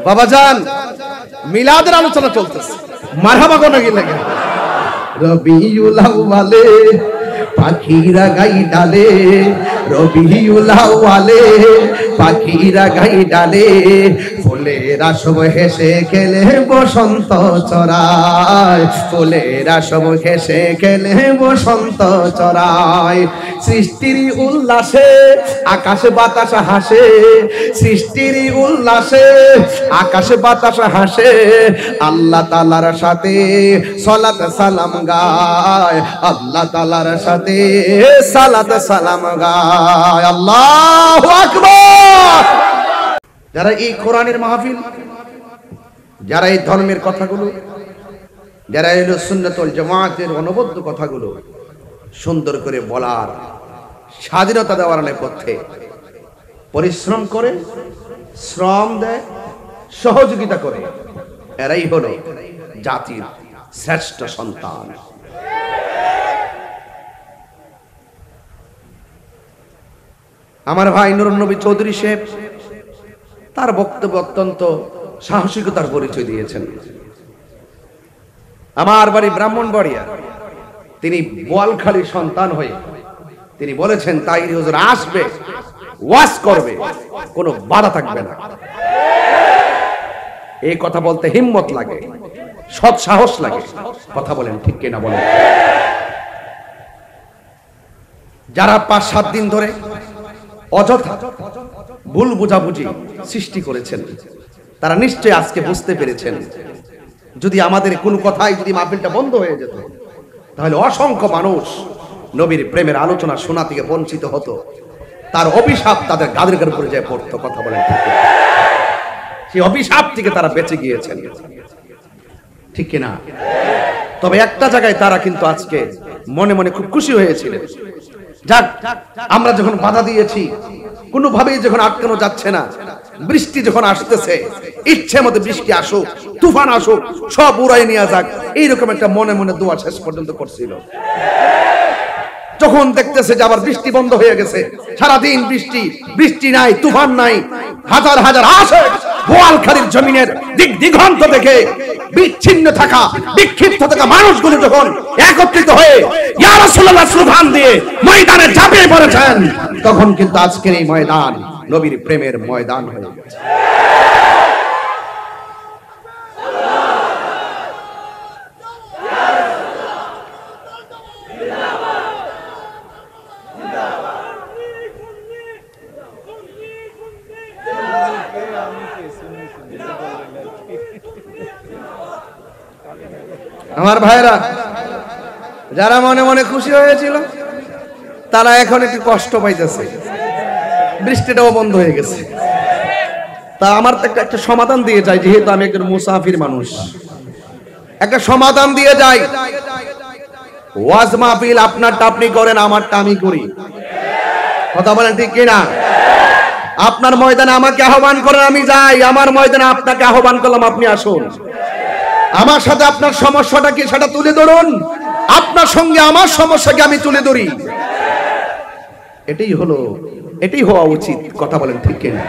বাবাজান মিলাদের আলোচনা চলতেছে, মারহাবা কোন লাগে রবিউল আউয়ালে পাখিরা গাই ডালে, রবিউল আউয়ালে পাখিরা গাই ডালে, ফুলেরা সব হেসে খেলে বসন্ত চড়ায়, ফুলেরা সব হেসে খেলে বসন্ত চড়ায়। সৃষ্টির উল্লাসে আকাশে বাতাস হাসে, সৃষ্টির উল্লাসে আকাশে বাতাস হাসে, আল্লাহ তাআলার সাথে সালাত সালাম গায়, আল্লাহ তাআলার সাথে সালাত সালাম গায়। আল্লাহু আকবার। যারা এই কোরআনের মাহফিল, যারা এই ধর্মের কথাগুলো, যারা এলো সুন্নাত ওয়াল জামাতের অনবদ্য কথাগুলো সুন্দর করে বলার, স্বাধীনতা দেওয়ার নেপথ্যে পরিশ্রম করে, শ্রম দেয়, সহযোগিতা করে, এরাই হলো জাতির শ্রেষ্ঠ সন্তান। আমার ভাই নুরুন নবী চৌধুরী সাহেব তার বক্তব্য অত্যন্ত সাহসিকতার পরিচয় দিয়েছেন। আমার বাড়ি ব্রাহ্মণবাড়িয়া, তিনি বোয়ালখালীর সন্তান হয়ে তিনি বলেছেন তাহিরি হুজুর আসবে, ওয়াজ করবে, কোনো বাধা থাকবে না। এই কথা বলতে হিম্মত লাগে, সৎ সাহস লাগে। কথা বলেন ঠিক কিনা বলেন? যারা ৫-৭ দিন ধরে অযথা ভুল বুঝাবুঝি সৃষ্টি করেছেন, তারা নিশ্চয়ই আজকে বুঝতে পেরেছেন যদি আমাদের কোনো কথাই যদি মাহফিলটা বন্ধ হয়ে যেত, তাহলে অসংখ্য মানুষ নবীর প্রেমের আলোচনা শোনা থেকে বঞ্চিত হতো, তার অভিশাপ তাদের গাদের উপরে যায় পড়তো। কথা বলেন ঠিক কিনা? সেই অভিশাপ থেকে তারা বেঁচে গিয়েছেন, ঠিক কিনা? তবে একটা জায়গায় তারা কিন্তু আজকে মনে মনে খুব খুশি হয়েছিলেন, যাক আমরা যখন বাধা দিয়েছি, কোনোভাবেই যখন আটকানো যাচ্ছে না, বৃষ্টি যখন আসতেছে, ইচ্ছে মতো বৃষ্টি আসুক, তুফান আসুক, সব উড়াই নিয়ে যাক, এইরকম একটা মনে মনে দোয়া শেষ পর্যন্ত করছিল। যখন দেখতেছে যে আবার বৃষ্টি বন্ধ হয়ে গেছে, সারাদিন বৃষ্টি, বৃষ্টি নাই, তুফান নাই, হাজার হাজার আসে বোয়ালখালীর জমিনের দিক দিগন্ত থেকে বিচ্ছিন্ন থাকা, বিক্ষিপ্ত থাকা মানুষগুলো যখন একত্রিত হয়ে ইয়া রাসূলুল্লাহ স্লোগান দিয়ে ময়দানে ঝাঁপিয়ে পড়েছেন, তখন কিন্তু আজকের এই ময়দান নবীর প্রেমের ময়দান হয়ে গেছে। আমার ভাইরা, যারা মনে মনে খুশি হয়েছিল তারা এখন একটু কষ্ট পাইতেছে, বৃষ্টিটাও বন্ধ হয়ে গেছে। তা আমার তো একটা সমাধান দিয়ে যাই, যেহেতু আমি একজন মুসাফির মানুষ, একটা সমাধান দিয়ে যাই। ওয়াজ মাহফিল আপনারটা আপনি করেন, আমারটা আমি করি। কথা বলেন ঠিক কিনা? আপনার ময়দানে আমাকে আহ্বান করেন, আমি যাই। আমার ময়দানে আপনাকে আহ্বান করলাম, আপনি আসুন। আমার সাথে আপনার সমস্যাটা কি সেটা তুলে ধরুন, আপনার সঙ্গে আমার সমস্যাকে আমি তুলে ধরি। এটাই হওয়া উচিত। কথা বলেন ঠিক কিনা?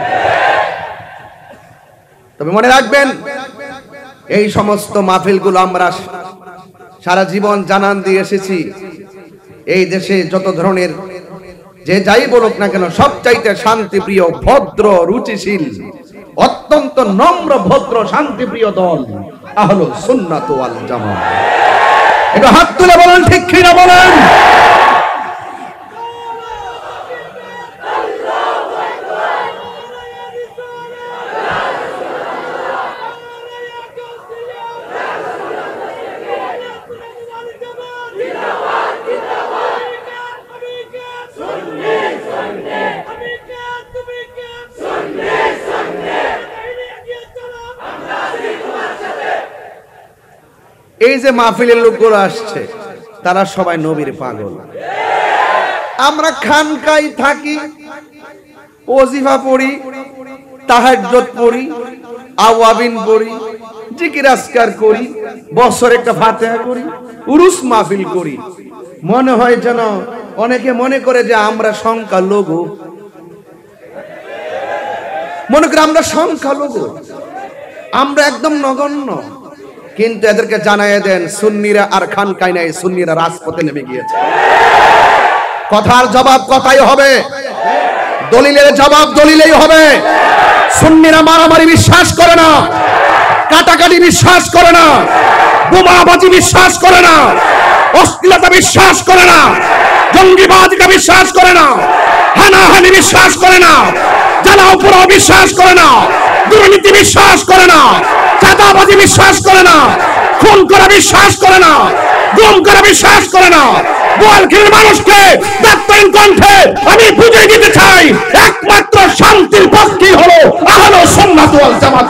তবে মনে রাখবেন, এই সমস্ত মাহফিলগুলো আমরা সারা জীবন জানান দিয়ে এসেছি। এই দেশে যত ধরনের যে যাই বলুক না কেন, সবচাইতে শান্তিপ্রিয়, ভদ্র, রুচিশীল, অত্যন্ত নম্র, ভদ্র, শান্তিপ্রিয় দল আহলুস সুন্নাত ওয়াল জামাত। এটা হাত তুলে বলেন ঠিক কিনা বলেন? এই যে মাহফিলের লোকগুলো আসছে, তারা সবাই নবীর পাগল। আমরা খানকায় থাকি, ওজিফা পড়ি, তাহাজ্জুদ পড়ি, আওয়াবিন পড়ি, জিকির আজকার করি, বছরে একটা ফাতিহা করি, উরুস মাহফিল করি। মনে হয় যেন অনেকে মনে করে যে আমরা সংখ্যালঘু। মনে করি আমরা সংখ্যালঘু, আমরা একদম নগণ্য, কিন্তু এদেরকে জানায় দেন সুন্নিরা আর খানকায় নাই, সুন্নিরা রাজপথে নেমে গিয়েছে। কথার জবাব কথাই হবে, দলিলের জবাব দলিলেই হবে। সুন্নিরা মারামারি বিশ্বাস করে না, কাটাকাটি বিশ্বাস করে না, বোমাবাজি বিশ্বাস করে না, অশ্লীলতা বিশ্বাস করে না, জঙ্গিবাদীকে বিশ্বাস করে না, হানাহানি বিশ্বাস করে না, জ্বালাও পোড়াও বিশ্বাস করে না, দুর্নীতি বিশ্বাস করে না, চাঁদাবাজি বিশ্বাস করে না, খুন করা বিশ্বাস করে না, গুম করা বিশ্বাস করে না। বোয়ালখালীর মানুষকে দায়িত্বহীন কণ্ঠে আমি বুঝিয়ে দিতে চাই, একমাত্র শান্তির পক্ষেই হলো আহলে সুন্নাত ওয়াল জামাত।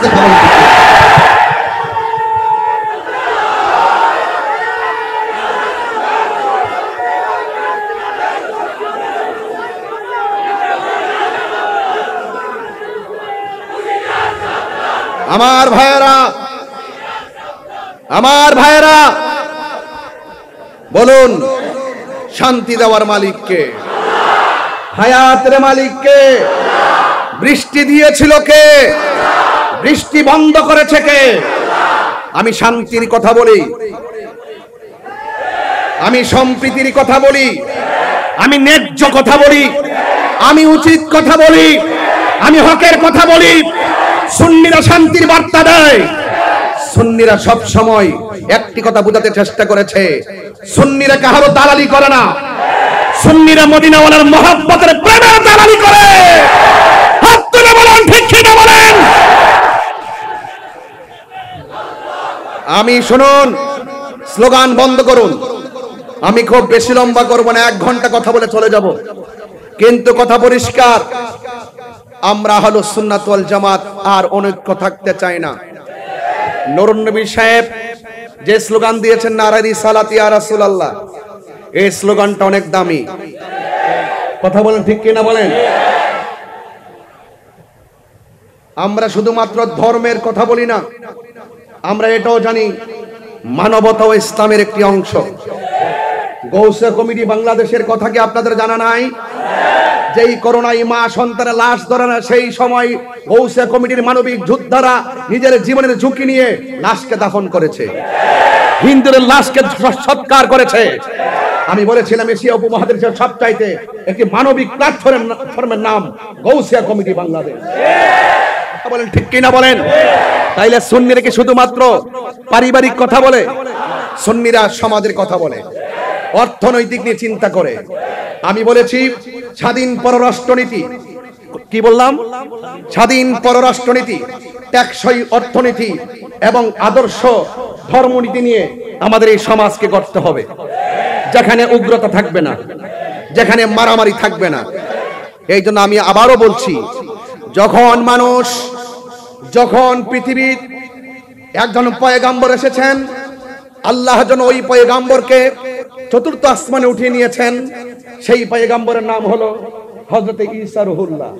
আমার ভাইয়েরা, আমার ভাইয়েরা, বলুন শান্তি দেওয়ার মালিককে, হায়াতের মালিককে? বৃষ্টি দিয়েছিল কে? বৃষ্টি বন্ধ করেছে কে? আমি শান্তির কথা বলি, আমি সম্প্রীতির কথা বলি, আমি ন্যায্য কথা বলি, আমি উচিত কথা বলি, আমি হকের কথা বলি। সুন্নিরা শান্তির বার্তা দেয়। সুন্নিরা সব সময় একটি কথা বোঝাতে চেষ্টা করেছে, সুন্নিরা কাহারও দালালি করে না, সুন্নিরা মদিনাওয়ালার মহব্বতের প্রেমের দালালি করে। হাত তুলে বলেন ঠিক কি না বলেন? আমি শুনুন, স্লোগান বন্ধ করুন। আমি খুব বেশি লম্বা করব না, 1 ঘন্টা কথা বলে চলে যাব, কিন্তু কথা পরিষ্কার, আমরা আহলুস সুন্নাত ওয়াল জামাত আর অনৈক্য থাকতে চাই না। নুরুন নবী সাহেব যে স্লোগান দিয়েছেন নারে রিসালাত ইয়া রাসূলুল্লাহ, এই স্লোগানটা অনেক দামি। কথা বলেন ঠিক কি না বলেন? আমরা শুধুমাত্র ধর্মের কথা বলি না, আমরা এটাও জানি মানবতা ও ইসলামের একটি অংশ। গৌসে কমিটি বাংলাদেশের কথা কি আপনাদের জানা নাই? যেই করোনায় মা সন্তানের লাশ ধরে না, সেই সময় গৌসে কমিটির মানবিক যোদ্ধারা নিজের জীবনের ঝুঁকি নিয়ে লাশকে দাফন করেছে, হিন্দুদের লাশকে সৎকার করেছে। আমি বলেছিলাম এশিয়া উপমহাদেশের সবচাইতে একটি মানবিক প্ল্যাটফর্মের নাম গৌসিয়া কমিটি বাংলাদেশ। বলেন ঠিক কিনা বলেন? তাইলে সুন্নিরা কি শুধুমাত্র পারিবারিক কথা বলে? সুন্নিরা সমাজের কথা বলে, অর্থনৈতিক নিয়ে চিন্তা করে। আমি বলেছি স্বাধীন পররাষ্ট্রনীতি, কি বললাম? স্বাধীন পররাষ্ট্রনীতি, টেকসই অর্থনীতি এবং আদর্শ ধর্মনীতি নিয়ে আমাদের এই সমাজকে গড়তে হবে, যেখানে উগ্রতা থাকবে না, যেখানে মারামারি থাকবে না। এই জন্য আমি আবারও বলছি, যখন পৃথিবীর একজন পয়গাম্বর এসেছেন, আল্লাহ যেন ওই পয়গাম্বরকে চতুর্থ আসমানে উঠিয়ে নিয়েছেন, সেই পয়গাম্বরের নাম হলো হযরত ঈসা রুহুল্লাহ।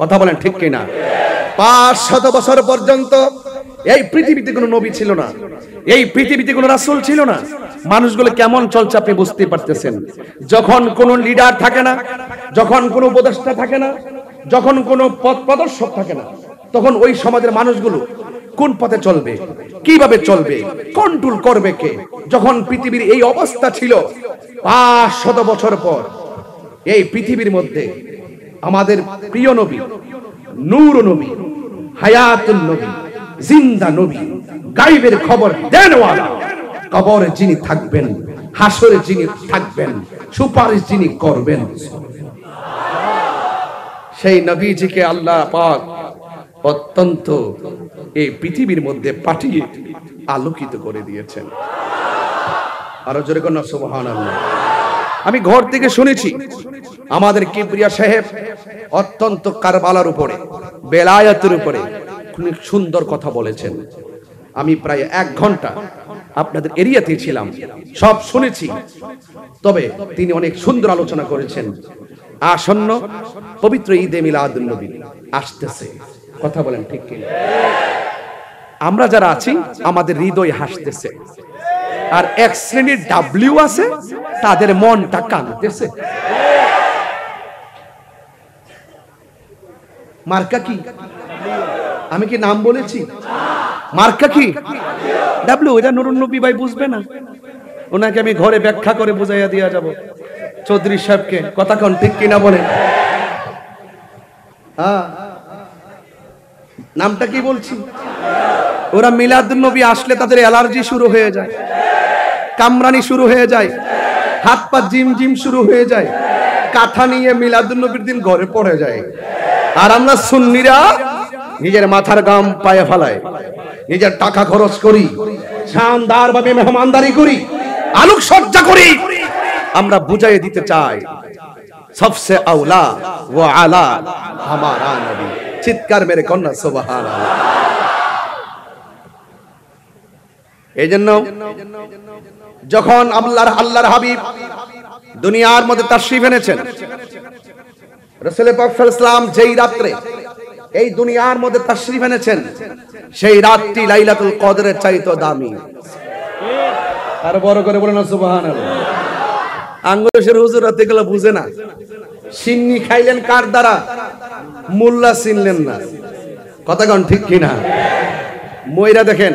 কথা বলেন ঠিক কিনা? 500 বছর পর্যন্ত এই পৃথিবীতে কোনো নবী ছিল না, এই পৃথিবীতে কোনো রাসূল ছিল না। মানুষগুলো কেমন চলছে আপনি বুঝতে পারতেছেন। যখন কোনো লিডার থাকে না, যখন কোনো উপদেষ্টা থাকে না, যখন কোনো পথ প্রদর্শক থাকে না, তখন ওই সমাজের মানুষগুলো কোন পথে চলবে, কিভাবে চলবে, কন্ট্রোল করবে কে? যখন পৃথিবীর এই অবস্থা ছিল, 500 বছর পর এই পৃথিবীর মধ্যে আমাদের প্রিয় নবী, নূর নবী, হায়াতুন নবী, জিন্দা নবী, গায়বের খবর দেনওয়ালা, কবরে যিনি থাকবেন, হাসরে যিনি থাকবেন, সুপারিশ যিনি করবেন, সেই নবীজিকে আল্লাহ পাক অত্যন্ত এই পৃথিবীর মধ্যে পাঠিয়ে আলোকিত করে দিয়েছেন। আরো জোরে কোন সুবহানাল্লাহ। আমি ঘর থেকে শুনেছি আমাদের কিবরিয়া সাহেব অত্যন্ত কারবালার উপরে, বেলায়েতের উপরে খুব সুন্দর কথা বলেছেন। আমি প্রায় 1 ঘন্টা আপনাদের এরিয়াতে ছিলাম, সব শুনেছি। তবে তিনি অনেক সুন্দর আলোচনা করেছেন। আসন্ন পবিত্র ঈদে মিলাদুন নবী আসতেছে। কথা বলেন ঠিক কি? আমরা যারা আছি আমাদের হৃদয় হাসতেছে, আর এক শ্রেণীর ডাব্লিউ আছে, তাদের মনটা কাঁদতেছে। মার্কা কি? আমি কি নাম বলেছি? মার্কা কি? ডাব্লিউ। এটা নুরুন নবী ভাই বুঝবে না, ওনাকে আমি ঘরে ব্যাখ্যা করে বুঝাইয়া দিয়া যাব চৌধুরী সাহেবকে। কথা কোন ঠিক কিনা বলে? হ্যাঁ, নামটা কি বলছি? ওরা মিলাদুন নবী আসলে তাদের অ্যালার্জি শুরু হয়ে যায়, কামরানি শুরু হয়ে যায়, হাত পা জিম জিম শুরু হয়ে যায়, কাঁথা নিয়ে মিলাদুন নবীর দিন ঘরে পড়ে যায়। আর আমরা সুন্নিরা নিজের মাথার গাম পায়ে ফেলায়, নিজের টাকা খরচ করি, শানদার ভাবে মেহমানদারি করি, আলোক সজ্জা করি। আমরা বুঝাই দিতে চাই সবসে আউলা ওয়া আলা হামারা নবী। চিৎকার মেরে কন্যা সুবহানাল্লাহ। এই জন্য যখন আল্লাহর হাবিব দুনিয়ার মধ্যে তাশরীফ এনেছেন, রাসূল পাক সাল্লাল্লাহু আলাইহি ওয়াসাল্লাম যেই রাত্রে এই দুনিয়ার মধ্যে তাশরীফ এনেছেন, সেই রাতটি লাইলাতুল কদরের চাইতে দামি। আর বড় করে বলেন না সুবহানাল্লাহ। আঙ্গুলের হুজুর রাতে গেলে বুঝে না, সিন্নি খাইলেন কার দ্বারা? মোল্লা চিনলেন না। কথা কোন ঠিক কিনা? ময়রা দেখেন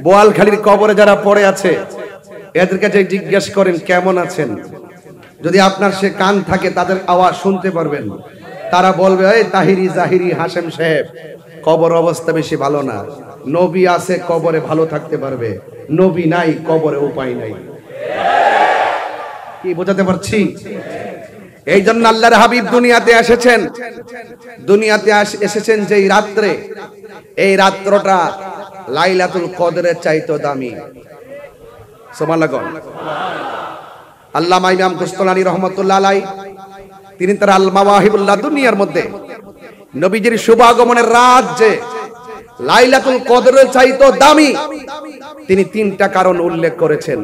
বোয়ালখালীর কবরে যারা পড়ে আছে, এদের কাছে জিজ্ঞেস করেন কেমন আছেন, যদি আপনার সে কান থাকে তাদের আওয়াজ শুনতে পারবেন। তারা বলবে, এই তাহিরি জাহিরি হাশেম সাহেব, কবর অবস্থা বেশি ভালো না। নবী আছে কবরে ভালো থাকতে পারবে, নবী নাই কবরে উপায় নাই। কি বোঝাতে পারছি? এই জন্য আল্লাহর হাবিব দুনিয়াতে এসেছেন, এসেছেন যেই রাত্রে, এই রাত্রটা লাইলাতুল কদরের চাইতে দামি। সুবহানাল্লাহ। আল্লামা ইমাম কুস্তুলানী রহমাতুল্লাহ আলাইহি তিনি তার আল মাওয়াহিবুল লাদুনিয়ার মধ্যে নবীজির শুভ আগমনের রাত যে লাইলাতুল কদরের চাইতে দামি, তিনি তিনটা কারণ উল্লেখ করেছেন।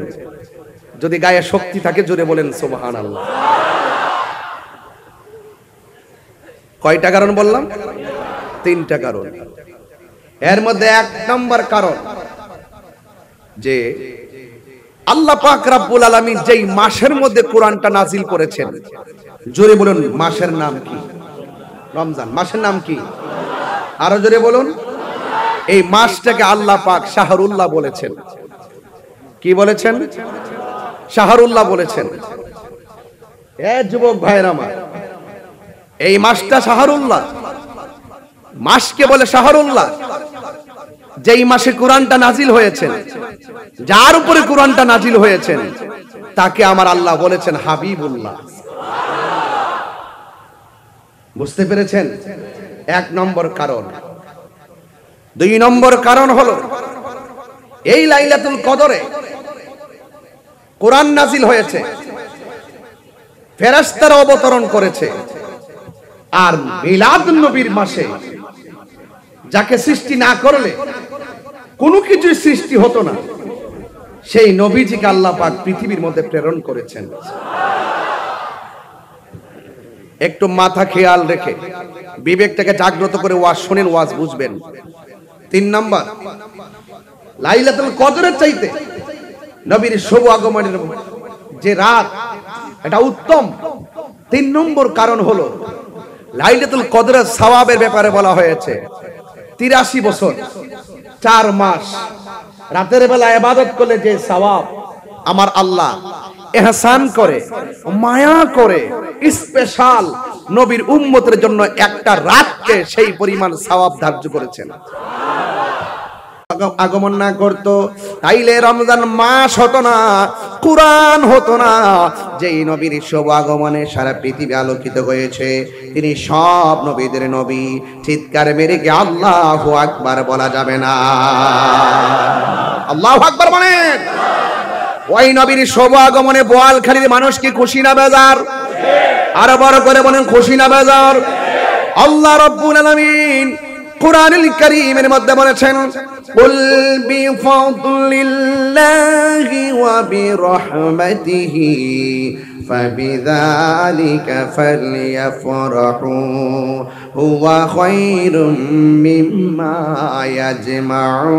যদি গায়ে শক্তি থাকে জোরে বলেন সুবহানাল্লাহ। কয়টা কারণ বললাম? তিনটা কারণ। এর মধ্যে এক নম্বর কারণ যে আল্লাহ পাক রব্বুল আলামিন যেই মাসের মধ্যে কোরআনটা নাজিল করেছেন, জোরে বলুন মাসের নাম কি? রমজান। মাসের নাম কি? আরো জোরে বলুন। এই মাসটাকে আল্লাহ পাক শাহরুল্লাহ বলেছেন। কি বলেছেন? শাহরুল্লাহ বলেছেন। এ যুবক ভাইরা আমার, এই মাসটা শাহরুল্লাহ। মাসকে বলে শাহরুল্লাহ। যেই মাসে কোরআনটা নাজিল হয়েছে, যার উপরে কোরআনটা নাজিল হয়েছে, তাকে আমার আল্লাহ বলেছেন হাবিবুল্লাহ। বুঝতে পেরেছেন? এক নম্বর কারণ। দুই নম্বর কারণ হলো এই লাইলাতুল কদরে কোরআন নাজিল হয়েছে, ফেরেশতারা অবতরণ করেছে। আর মিলাদুন নবীর মাসে যাকে সৃষ্টি না করলে কোনো কিছু সৃষ্টি হতো না, সেই নবীজিকে আল্লাহ পাক পৃথিবীর মধ্যে প্রেরণ করেছেন। একটু মাথা খেয়াল রেখে বিবেকটাকে জাগ্রত করে ওয়াজ শুনেন, ওয়াজ বুঝবেন। তিন নাম্বার, লাইলাতুল কদরের চাইতে নবীর শুভ আগমনের যে রাত, এটা উত্তম। তিন নম্বর কারণ হলো লাইলাতুল কদরের সওয়াবের ব্যাপারে বলা হয়েছে 83 বছর 4 মাস রাতের বেলা ইবাদত করলে যে সওয়াব আমার আল্লাহ ইহসান করে, মায়া করে, স্পেশাল নবীর উম্মতের জন্য একটা রাতকে সেই পরিমাণ সওয়াব ধার্য করেছেন। আগমন না করতো তাইলে রমজান মাস হতো না, কুরআন হতো না। যেই নবীর শুভ আগমনে সারা পৃথিবী আলোকিত হয়েছে, তিনি সব নবীদের নবী। চিৎকার মেরে কি আল্লাহু আকবার বলা যাবে না? আল্লাহু আকবার বলেন। ওই নবীর শুভ আগমনে বোয়ালখালীর মানুষ কি খুশি না বেজার? আরো বড় করে বলেন খুশি না বেজার? আল্লাহ রাব্বুল আলামিন কুরআনুল কারীমের মধ্যে বলেছেন, কুল বিফাদলিল্লাহি ওয়া বিরহমাতিহি ফাবিযালিকা ফালইফরাহু হুয়া খায়রুম মিম্মা ইয়াজমাউন।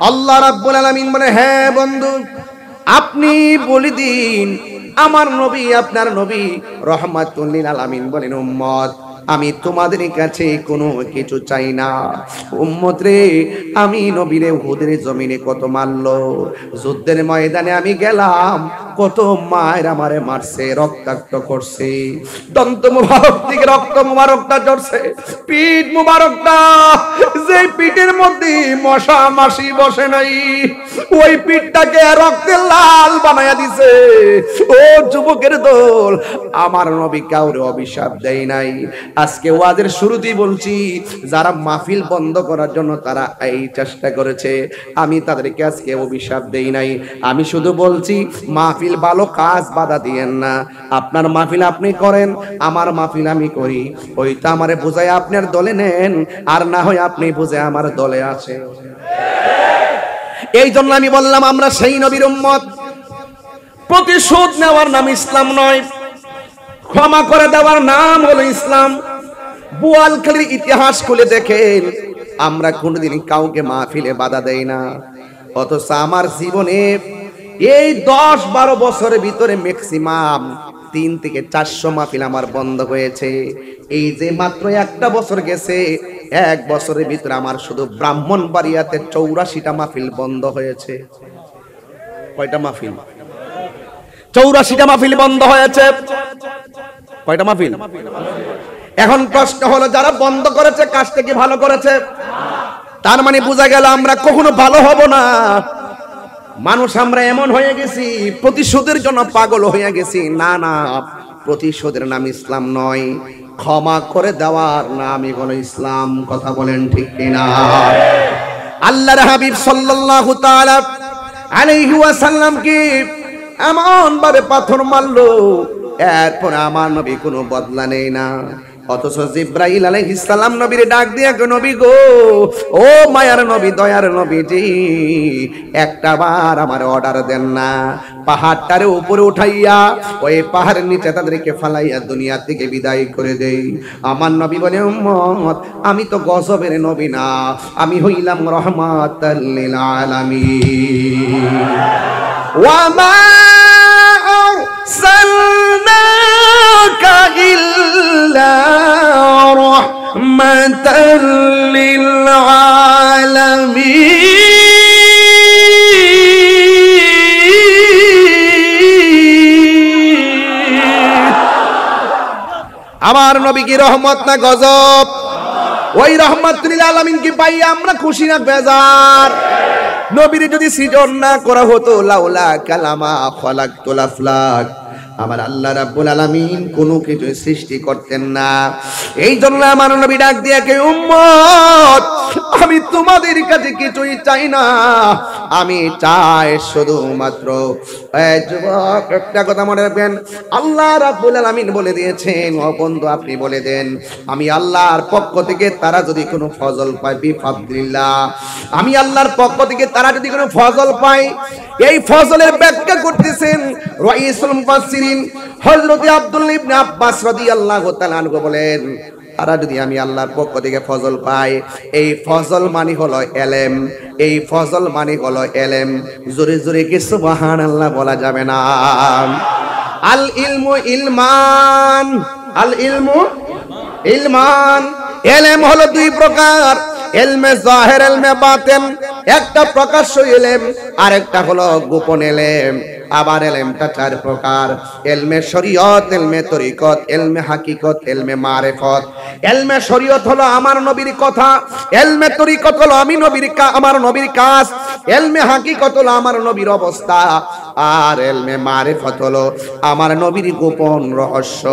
আল্লাহ রাব্বুল আলামিন বলে, হ্যাঁ বন্ধু, আপনি বলে দিন আমার নবী আপনার নবী রাহমাতুল লিল আলামিন বলেন উম্মত আমি তোমাদের কাছে কোনো কিছু চাই না। উম্মত রে আমি নবীরে উহুদের জমিনে কত মারলো, যুদ্ধের ময়দানে আমি গেলাম কত মায়ের আমারে মারছে, রক্তাক্ত করছে, দন্ত মুবারক থেকে রক্ত মুবারকটা ঝরছে, পিঠ মুবারকটা যে পিঠের মধ্যে মশা মাছি বসে নাই ওই পিঠটাকে রক্তে লাল বানায়া দিছে। ও যুবকের দল, আমার নবী কাউরে অভিশাপ দেয় নাই। আজকে ওয়াজের শুরুতেই বলছি, যারা মাহফিল বন্ধ করার জন্য তারা এই চেষ্টা করেছে, আমি তাদেরকে আজকে অভিশাপ দেই নাই। আমি শুধু বলছি মাহফিল ভালো কাজ বাধা দিয়েন না। আপনার মাহফিল আপনি করেন, আমার মাহফিল আমি করি, ওইটা আমারে বুঝায় আপনার দলে নেন, আর না হয় আপনি বুঝে আমার দলে আছে। এই জন্য আমি বললাম আমরা সেই নবীর উম্মত। প্রতিশোধ নেওয়ার নাম ইসলাম নয়, ক্ষমা করে দেওয়ার নাম হলো ইসলাম। বোয়ালখালীর ইতিহাস খুলে দেখেন, আমরা কোনোদিন কাউকে মাহফিলে বাধা দেই না, অথচ আমার জীবনে এই 10-12 বছরের ভিতরে ম্যাক্সিমাম 3 থেকে 400 মাহফিল আমার বন্ধ হয়েছে। এই যে মাত্র একটা বছর গেছে, 1 বছরের ভিতরে আমার শুধু ব্রাহ্মণবাড়িয়াতে 84টা মাহফিল বন্ধ হয়েছে। কয়টা মাহফিল? 84টা মাহফিল বন্ধ হয়েছে। কয়টা মাহফিল? এখন প্রশ্ন হলো, যারা বন্ধ করেছে কাজটা কি ভালো করেছে? তার মানে বোঝা গেল আমরা কখনো ভালো হব না। মানুষ আমরা এমন হয়ে গেছি, প্রতিশোধের জন্য পাগল হয়ে গেছি। না না, প্রতিশোধের নাম ইসলাম নয়, ক্ষমা করে দেওয়ার নামই হলো ইসলাম। কথা বলেন ঠিক কিনা? আল্লাহর হাবিব সাল্লাল্লাহু তাআলা আলাইহি ওয়াসাল্লাম কি এমন ভাবে পাথর মারলো, এরপর আমার নবী কোনো বদলা নেই না। অথচ জিব্রাইল আলাইহিস সালাম নবীরে ডাক দিয়া কই, নবী গো, ও মায়ার নবী, দয়ার নবীজি, একটা বার আমার অর্ডার দেন না, পাহাড়টারে উপরে উঠাইয়া ওই পাহাড়ের নিচে তাদেরকে ফালাইয়া দুনিয়া থেকে বিদায় করে দেই। আমার নবী বলে, উম্মত আমি তো গজবের নবী না, আমি হইলাম রাহমাতাল লিল আলামিন। ওয়া মা আরসালনাকা ইল্লা রাহমাতাল লিল আলামিন। আমার নবী কি রহমত না গজব? ওই রহমাতুল আলামিন কি পাই আমরা খুশি না বেজার? নবীর যদি সৃজন না করা হতো, লাউলা কালামা খালাকতুল আফলাক, আমার আল্লাহ রাব্বুল আলামিন কোনো কিছু সৃষ্টি করতেন না। এই জন্য আমার নবী ডাক দিয়ে কে, উম্মত আমি তোমাদের কাছে কিছুই চাই না, আমি চাই শুধুমাত্র, যুবক একটা কথা মনে রাখবেন, আল্লাহ রাব্বুল আলামিন বলে দিয়েছেন, ও বন্ধু আপনি বলে দেন, আমি আল্লাহর পক্ষ থেকে তারা যদি কোনো ফজল পায়, বিফাদলিল্লাহ, আমি আল্লাহর পক্ষ থেকে তারা যদি কোনো ফজল পায়, এই ফজলের ব্যাখ্যা করতেছেন রাইসুল মুফাসসিরিন হযরত আব্দুল্লাহ ইবনে আব্বাস রাদিয়াল্লাহু তাআলা আনহু বলেন, তারা যদি আমি আল্লাহর পক্ষ থেকে ফজল পাই, এই ফজল মানে হলো এলেম, এই ফজল মানে হলো এলেম। জোরে জোরে কি সুবহানাল্লাহ বলা যাবে না? আল ইলমু ইলমান, আল ইলমু ইলমান। এলেম হলো 2 প্রকার, এলমে জাহির, এলমে বাতিন। একটা প্রকাশ্য এলেম, আর একটা হলো গোপন এলেম। আবার এলেমটা 4 প্রকার, এলমে শরীয়ত, এলমে তরিকত, এলমে হাকিকত, এলমে মারিফত। এলমে শরীয়ত হলো আমার নবীর কথা, এলমে তরিকত হলো আমার নবীর কাজ, এলমে হাকিকত হলো আমার নবীর অবস্থা, আর এলমে মারিফত হলো আমার নবীর গোপন রহস্য।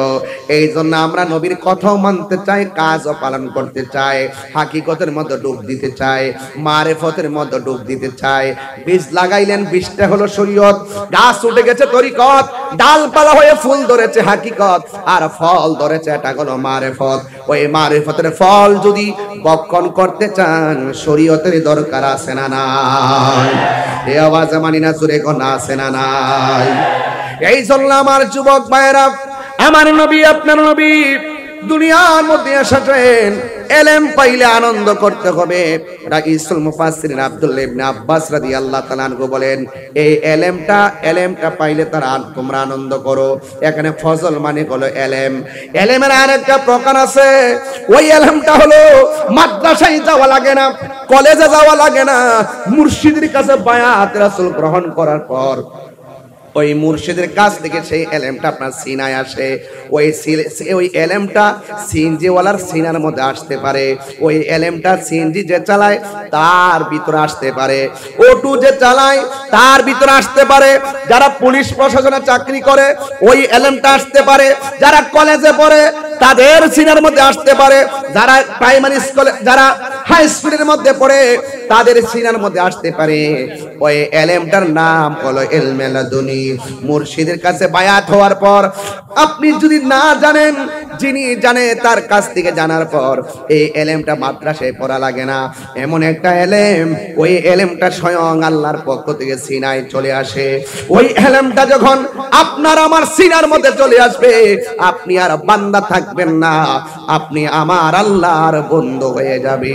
এই জন্য আমরা নবীর কথাও মানতে চাই, কাজও পালন করতে চাই, হাকিকতের মধ্যে ডুব দিতে চাই, মারিফতের মধ্যে ডুব দিতে চাই। বীজ লাগাইলেন, বীজটা হলো শরীয়ত, গাছ উঠে গেছে তরিকত, ডালপালা হয়ে ফুল ধরেছে হাকিকত, আর ফল ধরেছে এটা হলো মারিফত। ওই মারিফতের ফল যদি বক্ষণ করতে চান, শরীয়তের দরকার আছে না নাই? এই আওয়াজ মানি না, জোরে কোন আছে না নাই? এই জন্য আমার যুবক ভাইরা, আমার নবী আপনার নবী দুনিয়ার মধ্যে এসেছেন এলেম পাইলে আনন্দ করতে হবে। রাইসুল মুফাসসিরিন আব্দুল্লাহ ইবনে আব্বাস রাদিয়াল্লাহু তাআলা আনহু বলেন, এই এলেমটা পাইলে তোমরা আনন্দ করো। এখানে ফজল মানে হলো এলেম। এলেমের আরেকটা প্রকার আছে, ওই এলেমটা হলো মাদ্রাসায় যাওয়া লাগে না, কলেজে যাওয়া লাগে না, মুর্শিদের কাছে বায়াত রাসূল গ্রহণ করার পর ওই মুর্শিদের কাছ থেকে সেই এলেমটা আপনার সিনায় আসে। ওই এলেমটা সিনজিওয়ালার সিনার মধ্যে আসতে পারে, ওই এলেমটা সিনজি যে চালায় তার ভিতরে আসতে পারে, অটো যে চালায় তার ভিতরে আসতে পারে, যারা পুলিশ প্রশাসনে চাকরি করে ওই এলেমটা আসতে পারে, যারা কলেজে পড়ে তাদের সিনার মধ্যে আসতে পারে, যারা প্রাইমারি স্কুলে যারা হাই স্কুলের মধ্যে পড়ে তাদের সিনার মধ্যে আসতে পারে। ওই এলেমটার নাম হলো ইলমে লাদুনী। মুর্শিদের কাছে বায়াত হওয়ার পর আপনি যদি না জানেন, যিনি জানে তার কাছ থেকে জানার পর এই এলেমটা মাদ্রাসায় পড়া লাগে না, এমন একটা এলেম, ওই এলেমটা স্বয়ং আল্লাহর পক্ষ থেকে সিনায় চলে আসে। ওই এলেমটা যখন আপনার আমার সিনার মধ্যে চলে আসবে, আপনি আর বান্দা থাকবেন না, আপনি আমার আল্লাহর বন্ধু হয়ে যাবে।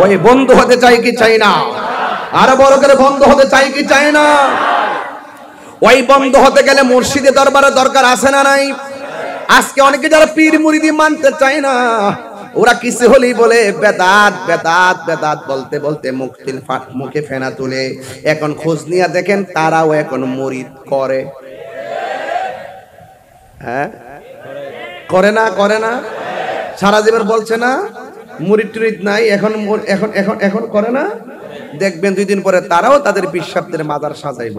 ওই বন্ধু হতে চাই কি চাই না? আর বড় করে বন্ধু হতে চাই কি চাই না? ওই বন্ধু হতে গেলে মুর্শিদের দরবারে দরকার আছে না নাই? আজকে অনেকে যারা পীর মুরিদি মানতে চায় না, ওরা কিছু হলেই বলে বেদাত বেদাত বেদাত বলতে বলতে মুখে ফেনা তুলে। এখন খোঁজ নিয়ে দেখেন তারাও এখন মুরিদ করে। হ্যাঁ, করে না? করে না? সারা জীবন বলছে না মুরিদ টুরিদ নাই, এখন এখন এখন এখন করে না? দেখবেন 2 দিন পরে তারাও তাদের পিসাবদের মাজার সাজাইব,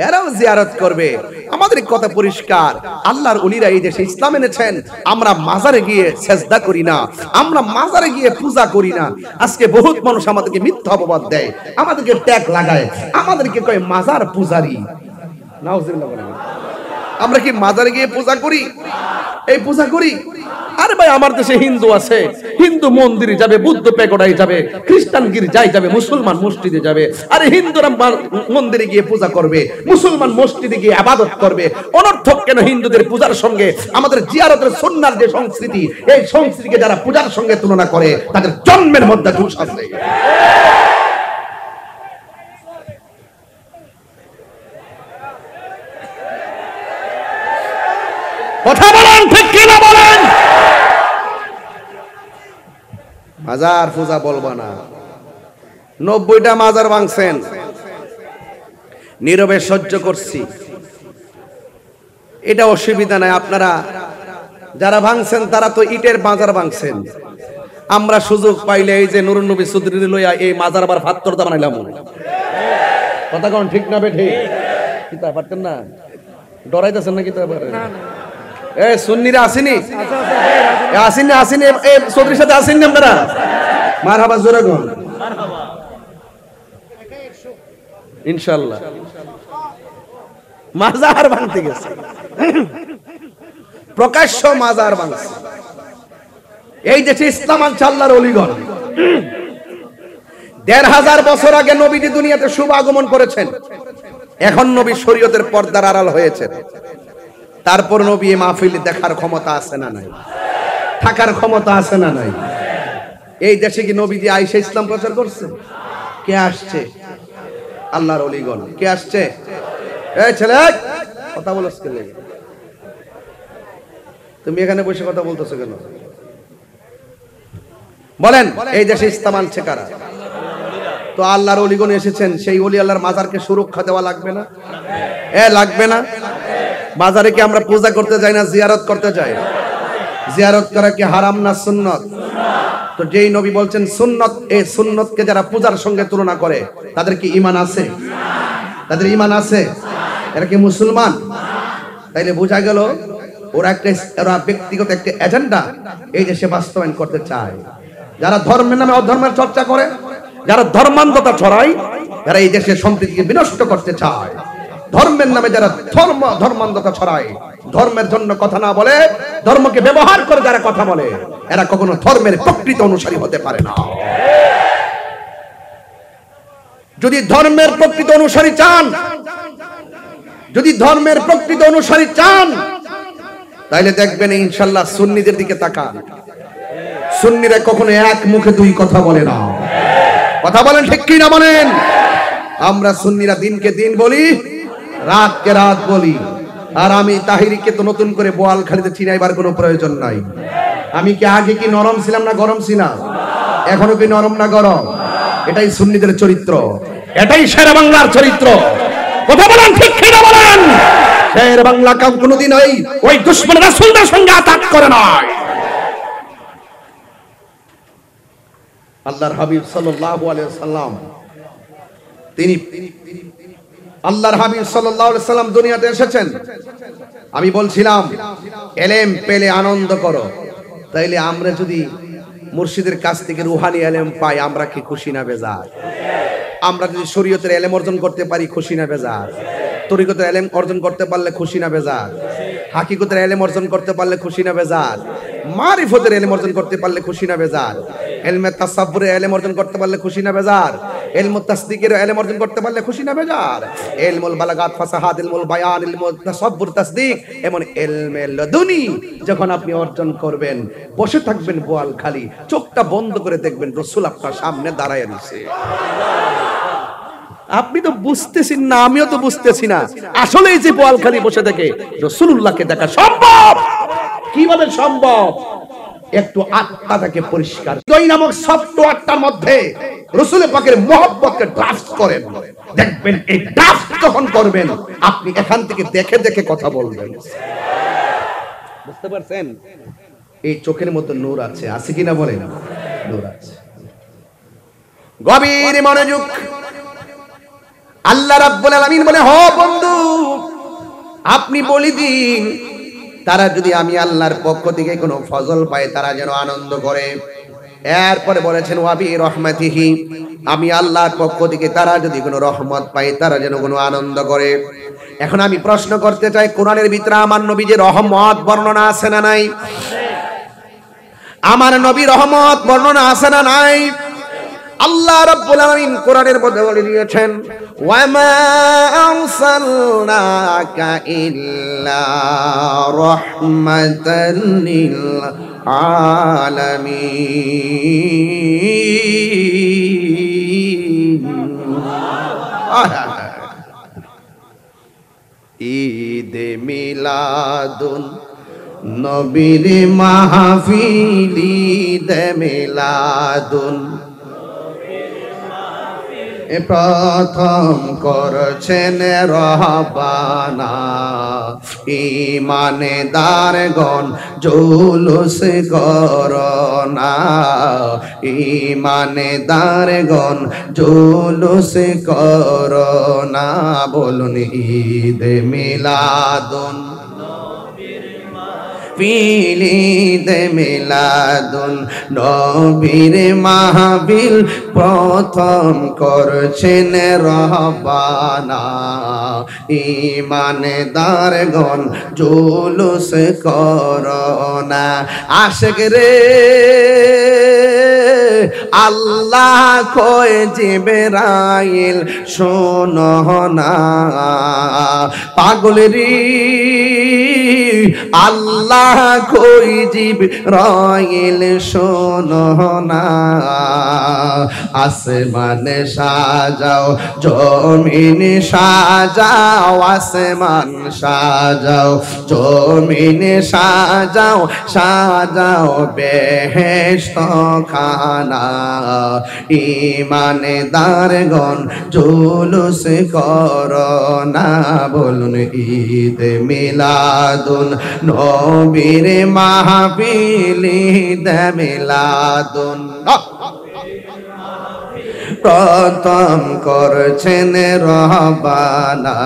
এরাও জিয়ারত করবে। আমাদের কথা পরিষ্কার, আল্লাহর ওলিরা এই দেশে ইসলাম এনেছেন। আমরা মাজারে গিয়ে সেজদা করি না, আমরা মাজারে গিয়ে পূজা করি না। আজকে বহুত মানুষ আমাদেরকে মিথ্যা অপবাদ দেয়, আমাদেরকে ট্যাগ লাগায়, আমাদেরকে কয় মাজার পূজারি। নাউজুবিল্লাহ বলেন। আমরা কি মাজারে গিয়ে পূজা করি? এই পূজা করি? আরে ভাই, আমার দেশে হিন্দু আছে, হিন্দু মন্দিরে যাবে, বুদ্ধ পেগোডায় যাবে, খ্রিস্টান গির্জায় যাবে, মুসলমান মসজিদে যাবে। আরে হিন্দুরা মন্দিরে গিয়ে পূজা করবে, মুসলমান মসজিদে গিয়ে ইবাদত করবে। অনর্থক কেন হিন্দুদের পূজার সঙ্গে আমাদের জিয়ারতের সুন্নাহর যে সংস্কৃতি, এই সংস্কৃতিকে যারা পূজার সঙ্গে তুলনা করে তাদের জন্মের মধ্যে দোষ আছে। কথা বলেন, ঠিক কিনা বলেন? মাজার পূজা বলবো না। 90টা মাজার ভাঙছেন, নীরবে সহ্য করছি, এটা অসুবিধা নাই। আপনারা যারা ভাঙছেন তারা তো ইটের মাজার ভাঙছেন। আমরা সুযোগ পাইলে এই যে নুরুন নবী চৌধুরী লইয়া এই মাজার আবার ফাত্তরটা বানাইলাম। কথা কোন ঠিক না বেঠি? কিতা পারতেন না? ডরাইতেছেন না? কিতা পারে? এ সুন্নিরা আসেনি? আসেনি? আসেনি? এ চৌধুরীর সাথে আসেননি আপনারা? মারহাবা, জোরে কোন ইনশাআল্লাহ। মাজার ভাঙতে গেছে, প্রকাশ্য মাজার ভাঙছে। এই দেশে ইসলাম আনছে আল্লাহর ওলিগণ। ১৫০০ বছর আগে নবীজি দুনিয়াতে শুভ আগমন করেছেন। এখন নবী শরীয়তের পর্দার আড়াল হয়েছে। তারপর নবী মাহফিল দেখার ক্ষমতা আছে না নাই? থাকার ক্ষমতা আছে না নাই? এই দেশে কি নবীজি আইসা ইসলাম প্রচার করছে? কে আসছে? আল্লাহর ওলিগণ। কে আসছে? এই ছেলে, কথা বলছ কেন? তুমি এখানে বসে কথা বলতেছো কেন? বলেন, এই দেশে ইসলাম আনছে কারা? তো আল্লাহর ওলিগণ এসেছেন, সেই ওলি আল্লাহর মাজারকে সুরক্ষা দেওয়া লাগবে না? লাগবে না? বাজারে কি আমরা পূজা করতে যাই না জিয়ারত করতে যাই? জিয়ারত করা কি হারাম না সুন্নত? তো যেই নবী বলছেন সুন্নত, এই সুন্নতকে যারা পূজার সঙ্গে তুলনা করে তাদের কি ঈমান আছে? তাদের ঈমান আছে? এরা কি মুসলমান? তাইলে বোঝা গেল ওরা ব্যক্তিগত একটা এজেন্ডা এই দেশে বাস্তবায়ন করতে চায়। যারা ধর্মের নামে অধর্মের চর্চা করে, যারা ধর্মান্ধতা ছড়ায়, যারা এই দেশের সম্প্রীতিকে বিনষ্ট করতে চায়, ধর্মের নামে যারা ধর্মান্ধতা ছড়ায়, ধর্মের জন্য কথা না বলে ধর্মকে ব্যবহার করে যারা কথা বলে, এরা কখনো ধর্মের প্রকৃত অনুসারী হতে পারে না। যদি ধর্মের প্রকৃত অনুসারী চান, যদি ধর্মের প্রকৃত অনুসারী চান, তাইলে দেখবেন ইনশাআল্লাহ সুন্নিদের দিকে তাকান, সুন্নিরা কখনো এক মুখে দুই কথা বলে না। কথা বলেন ঠিক কি না বলেন? আমরা সুন্নিরা দিনকে দিন বলি, রাতকে রাত বলি। আর আমি তাহিরিকে তো নতুন করে বোয়ালখালীতে চিনাইবার কোনো প্রয়োজন নাই। আমি কি আগে কি নরম ছিলাম না গরম ছিলাম? এখনো কি নরম না গরম? এটাই সুন্নিদের চরিত্র, এটাই শেরে বাংলার চরিত্র। কথা বলেন ঠিক কি না বলেন? শেরে বাংলা কাউ কোনোদিন ওই দুশমন রাসূলদের সঙ্গে আতাক করে নয়। আল্লাহর হাবিব সাল্লাল্লাহু আলাইহি ওয়াসাল্লাম, তিনি আল্লাহর হাবিব সাল্লাল্লাহু আলাইহি ওয়াসাল্লাম দুনিয়াতে এসেছেন। আমি বলছিলাম এলেম পেলে আনন্দ করো। তাইলে আমরা যদি মুর্শিদের কাছ থেকে রুহানি এলেম পাই, আমরা কি খুশি না বেজার? আমরা যদি শরীয়তের এলেম অর্জন করতে পারি, খুশি না বেজার? তরিকতের এলেম অর্জন করতে পারলে খুশি না বেজার? হাকিকতের এলেম অর্জন করতে পারলে খুশি না বেজার? মারিফতের এলেম অর্জন করতে পারলে খুশি না বেজার? ইলমে তাসাব্বুরের এলেম অর্জন করতে পারলে খুশি না বেজার? ইলমুত তাসদিকের এলেম অর্জন করতে পারলে খুশি না বেজার? ইলমুল বালাগাত, ফাসাহাত, ইলমুল বায়ান, ইলমুত তাসাব্বুর, তাসদিক, এমন ইলমে লাদুনি যখন আপনি অর্জন করবেন, বসে থাকবেন বোয়ালখালী, চোখটা বন্ধ করে দেখবেন রাসূল আপনার সামনে দাঁড়ায় আছে। আপনি তো বুঝতেছেন না, আমিও তো বুঝতেছি না, আসলে এই যে বোয়ালখালী বসে থেকে রাসূলুল্লাহকে দেখা সম্ভব। কিভাবে সম্ভব? একটু আত্মাটাকে পরিষ্কার, ওই নামক সফটওয়্যারটার মধ্যে রাসূল পাকের মহব্বতকে ড্রাফট করেন। দেখবেন এই ড্রাফট যখন করবেন, আপনি এখান থেকে দেখে দেখে কথা বলবেন। বুঝতে পারছেন? এই চোখের মধ্যে নূর আছে, আছে কিনা বলেন? নূর আছে। গভীর মনোযোগ। আল্লাহ রাব্বুল আলামিন বলে, হ বন্ধু, আপনি বলি দিন তারা যদি আমি আল্লাহর পক্ষ থেকে কোনো ফজল পায়, তারা যেন আনন্দ করে। এরপরে বলেছেন ওয়াবি রহমাতিহি, আমি আল্লাহর পক্ষ থেকে তারা যদি কোনো রহমত পায়, তারা যেন কোনো আনন্দ করে। এখন আমি প্রশ্ন করতে চাই, কোরআনের ভিতরে আমার নবী যে রহমত বর্ণনা আছে না নাই? আমার নবী রহমত বর্ণনা আছে না নাই? আল্লাহ রাব্বুল আলামিন কোরআনের মধ্যে বলে দিয়েছেন, ওয়া মা আরসালনাকা ইল্লা রাহমাতাল লিল আলামিন। ঈদে মিলাদুন নবীর মাহফিল, ঈদে মিলাদুন প্রথম করছেন রহবানা, ঈমানদারগণ জুলুস করোনা, ঈমানদারগণ জুলুস করোনা। বলুন ঈদ মিলাদুন ঈদে মিলাদুন নবীর মাহফিল প্রথম করছেন রহবানা, ঈমানদারগণ জুলুস করোনা। আশিক রে আল্লাহ কয় জিবরাইল শোনো না, পাগল রে আল্লাহ কই জিবরাইল শোনো না। আসমান সাজাও জমিন সাজাও, আসমান সাজাও জমিন সাজাও, সাজাও বেহেশত খানা, ঈমানদারগণ জুলুস করোনা। বলুন ঈদ মিলাদুন নবীর মাহফিল, ঈদ মিলাদুন প্রথম করছেন রহবানা,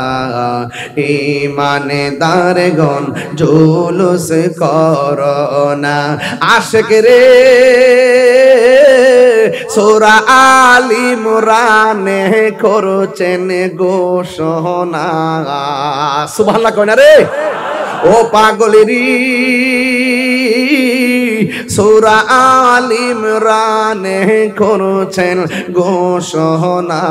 ঈমানদারগণ জুলুস করোনা। আশিক রে সূরা আল ইমরানে করছেন ঘোষণা। সুবহানাল্লাহ কয় না রে? ও পাগলেরি সূরা আল ইমরানে করেছেন ঘোষণা।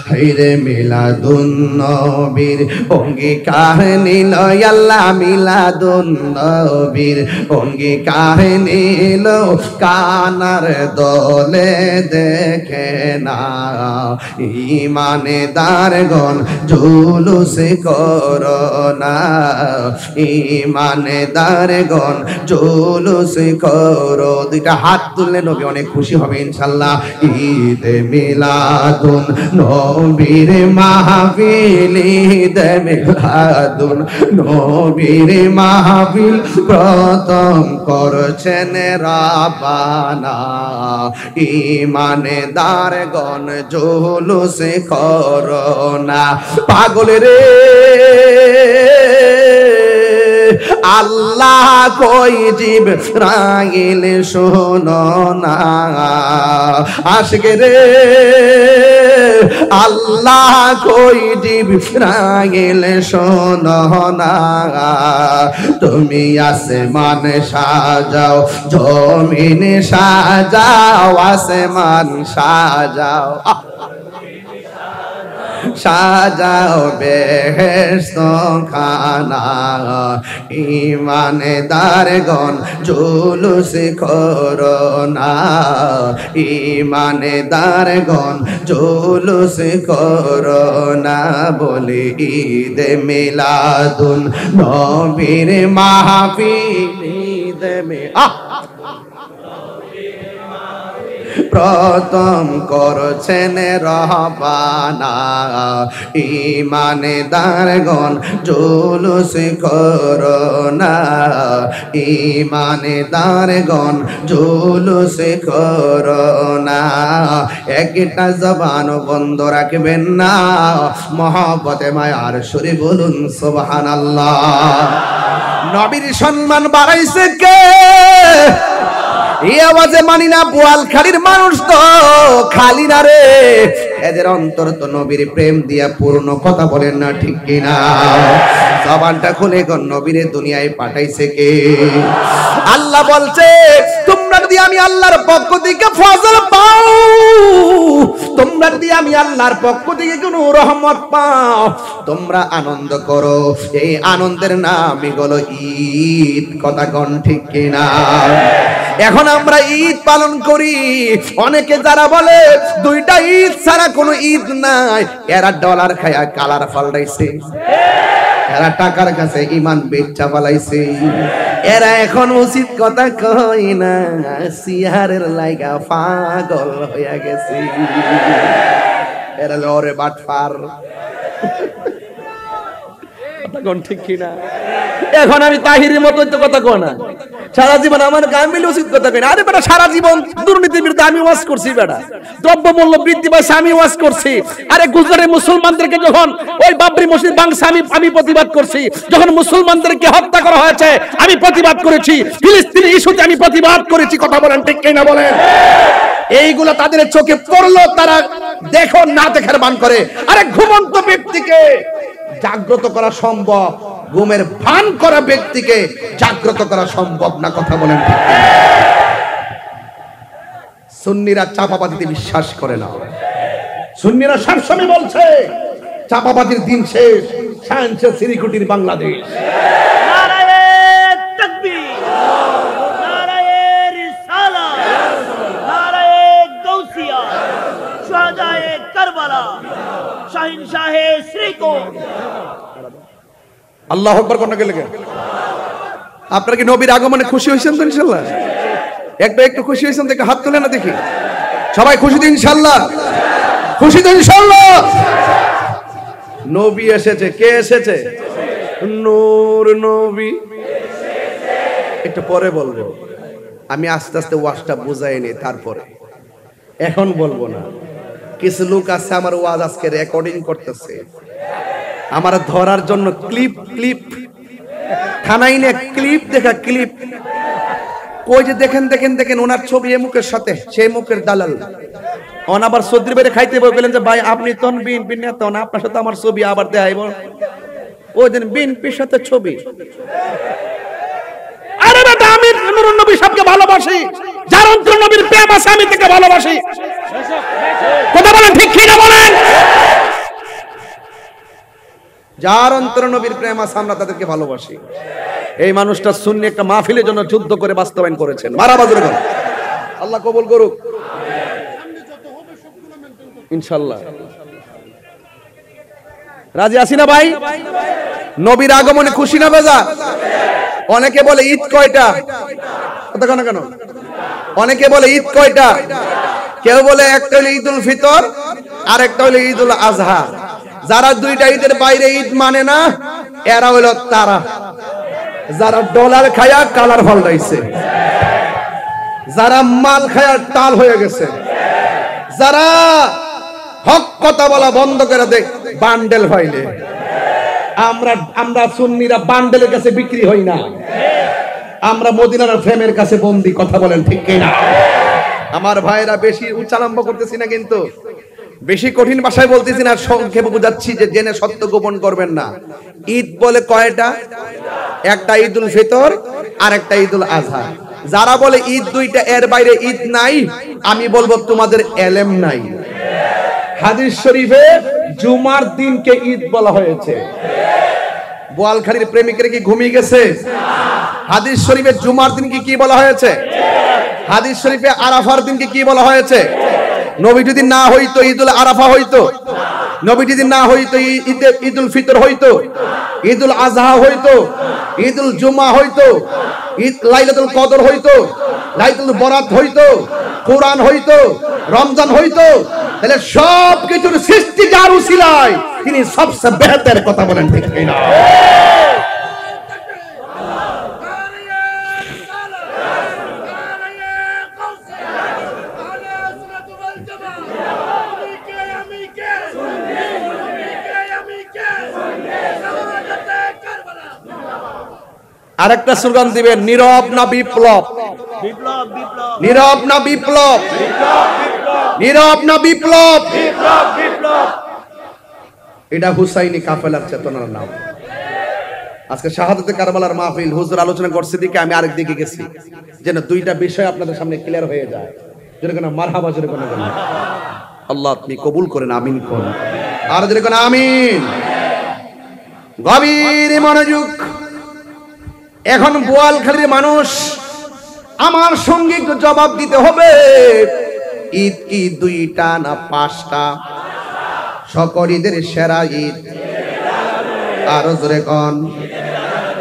হায়রে মিলাদুন নবীর অঙ্গীকার নিল আল্লাহ, মিলাদুন নবীর অঙ্গীকার নিল কানার দলে দেখে না। ঈমানদারগণ জুলুস করো না, ঈমানদারগণ জুলুস করো। দুইটা হাত তুললে নবী অনেক খুশি হবে ইনশাআল্লাহ। ঈদ মিলাদুন নবীর মাহফিল, ঈদ মিলাদুন নবীর মাহফিল প্রথম করছেন রাব্বানা। ঈমানদারগণ জুলুস করো না। পাগল রে আল্লাহ কই জিবরাইল শোনো না। আশিক রে আল্লাহ কই জিবরাইল শোনো না। তুমি আসমান সাজাও, জমিন সাজাও, আসমান সাজাও, সাজাও বেহেশত খানা। ঈমানদারগণ জুলুস করো না, ঈমানদারগণ জুলুস করো না। বলে ঈদ মিলাদুন নবীর মাহফিল, ঈদ প্রথম করছেন রহবানা। ঈমানদারগণ জুলুস করো না, ঈমানদারগণ জুলুস করো না। একটা জবান বন্ধ রাখবেন না, মহব্বতে মায়ার সুরে বলুন সুবহানাল্লাহ। নবীর সম্মান বাড়াইছে কে? এই আওয়াজে মানি না বোয়ালখালীর মানুষ তো খালি না রে, এদের অন্তর তো নবীর প্রেম দিয়া পূর্ণ। কথা বলেন না ঠিক কিনা? জবানটা খুলে কোন নবীরে দুনিয়ায় পাঠাইছে কে? আল্লাহ বলছে তোমরা যদি আমি আল্লাহর পক্ষ থেকে ফজল পাও, তোমরা যদি আমি আল্লাহর পক্ষ থেকে কোনো রহমত পাও, তোমরা আনন্দ করো। এই আনন্দের নামই হলো ঈদ। কথা কোন ঠিক কিনা? এখন আমরা ঈদ পালন করি, অনেকে যারা বলে দুইটা ঈদ ছাড়া কোনো ঈদ নাই, এরা ডলার খায়া কালার পাল্টাইছে, এরা টাকার কাছে ইমান বেচা পালাইছে। এরা এখন উচিত কথা কই না, সিহারের লাইগা পাগল হইয়া গেছে। এরা লরে বাটফার। ঠিক কিনা? এখন আমি তাহিরের মতো কথা কো না, সারা জীবন আমার গায়ে মিলে উচিত কথা কই না। আরে বেটা সারা জীবন দুর্নীতির বিরুদ্ধে আমি ওয়াজ করছি, বেটা দ্রব্যমূল্য বৃদ্ধি পাইছে আমি ওয়াজ করছি। আরে গুজরাটের মুসলমানদেরকে যখন ওই বাবরি মসজিদ ভাঙছে আমি প্রতিবাদ করছি, যখন মুসলমানদেরকে হত্যা করা হয়েছে আমি প্রতিবাদ করেছি, ফিলিস্তিনি ইস্যুতে আমি প্রতিবাদ করেছি। কথা বলেন ঠিক কিনা বলেন? এইগুলো তাদের চোখে পড়লো, তারা দেখো না দেখার ভান করে। আরে ঘুমন্ত ব্যক্তিকে জাগ্রত করা সম্ভব, ঘুমের ভান করা ব্যক্তিকে জাগ্রত করা সম্ভব না। কথা বলেন ঠিক কিনা? সুন্নিরা চাপাবাদিতে বিশ্বাস করে না। সুন্নিরা সবসময় বলছে চাপাবাদির দিন শেষ, সায়েন্সের সিরিকুটির বাংলাদেশ। নারায়ে তাকবীর, নারায়ে রিসালাত, নারায়ে গাউসিয়া, শুহাদায়ে কারবালা, শাহিনশাহে শ্রীকোট। আল্লাহু আকবার কোন গেলে? আপনারা কি নবীর আগমনে খুশি হয়েছেন তো ইনশাআল্লাহ? একটু খুশি হয়েছেন দেখে হাত তুলে না দেখি। সবাই খুশি তো ইনশাআল্লাহ? খুশি তো ইনশাআল্লাহ? নবী এসেছে। কে এসেছে? নূর নবী। একটু পরে বলবো, আমি আস্তে আস্তে ওয়াজটা বুঝাই নি, তারপরে এখন বলবো না। কিছু লোক আছে আমার ওয়াজ আজকে রেকর্ডিং করতেছে, আমার ধরার জন্য ক্লিপ থানায় নিয়ে ক্লিপ দেখা, ক্লিপ কই যে দেখেন ওনার ছবি এ মুখের সাথে সেই মুখের দালাল। অন আবার সদ্রি বাইরে খাইতে বললেন যে ভাই আপনি তন বিএনপি নেতা, আপনার সাথে আমার ছবি আবার দেখাইব। ওই দিন বিএনপির সাথে ছবি। আরে বেটা আমি নূর নবী সাহেবকে ভালোবাসি, যার অন্তরে নবীর প্রেম আছে আমি তাকে ভালোবাসি। কথা বলেন ঠিক কি না বলেন? যার অন্তরে নবীর প্রেম আছে আমরা তাদেরকে ভালোবাসি। এই মানুষটা সুন্নি একটা মাহফিলের জন্য যুদ্ধ করে বাস্তবায়ন করেছেন। মারাবাজুর করে আল্লাহ কবুল করুক ইনশাআল্লাহ। রাজি আছি না ভাই? নবীর আগমনে খুশি না বেজা? অনেকে বলে ঈদ কয়টা? কথা কেন কেন? অনেকে বলে ঈদ কয়টা? কেউ বলে একটা হলো ঈদুল ফিতর আর একটা হলো ঈদুল আজহা। যারা দুইটা ঈদের বাইরে ঈদ মানে না এরা হলো তারা যারা ডলার খায়া কালার ফলটাইছে, যারা মাল খায়া টাল হয়ে গেছে, যারা হক কথা বলা বন্ধ করে দেয় বান্ডেল ফাইলে। আমরা সুন্নিরা বান্ডেলের কাছে বিক্রি হই না, আমরা মদিনার ফ্রেমের কাছে বন্দি। কথা বলেন ঠিক কিনা? আমার ভাইরা বেশি উচ্চারম্ভ করতেছি না, কিন্তু বেশি কঠিন ভাষায় বলতেছি না, সংক্ষেপে বোঝাচ্ছি যে জেনে সত্য গোপন করবেন না। ঈদ বলে কয়টা? একটা ঈদুল ফিতর আর একটা ঈদুল আজহা। যারা বলে ঈদ দুইটা, এর বাইরে ঈদ নাই, আমি বলবো তোমাদের এলেম নাই। হাদিস শরীফে জুমার দিনকে ঈদ বলা হয়েছে। বোয়ালখালীর প্রেমিকের কি ঘুমিয়ে গেছে? হাদিস শরীফে জুমার দিনকে কি বলা হয়েছে? হাদিস শরীফে আরাফার দিনকে কি বলা হয়েছে? নবী যদি না হইতো ঈদুল আরাফা হইতো, নবী যদি না হইতো ঈদুল ফিতর হইতো, ঈদুল আজহা হইতো, ঈদুল জুমা হইতো, ঈদ লাইলাতুল কদর হইতো, লাইলাতুল বরাত হইতো, কোরআন হইতো, রমজান হইতো, তাহলে সব কিছুর সৃষ্টি যার উসিলায় তিনি সবচেয়ে বেহতর। কথা বলেন ঠিক কিনা? আরেকটা স্লোগান দিবেন, নীরব না বিপ্লব? বিপ্লব বিপ্লব নীরব না বিপ্লব? নীরব না বিপ্লব? বিপ্লব। এটা হুসাইনি কাফেলার চেতনার নাম। আজকে শাহাদাতে কারবালার মাহফিল, হুজুর আলোচনা করছে দিকে আমি আরেক দিকে গেছি, যেন দুইটা বিষয় আপনাদের সামনে ক্লিয়ার হয়ে যায়। যেরকম মারহাবা, যেরকম আল্লাহ আপনি কবুল করেন, আমিন করুন। আর যেরকম আমিন। গভীর মনোযোগ। এখন বোয়ালখালীর মানুষ আমার সঙ্গে একটু জবাব দিতে হবে, ঈদ কি দুইটা না পাঁচটা? সকল ঈদের সেরা ঈদ আরো জোরে কোন?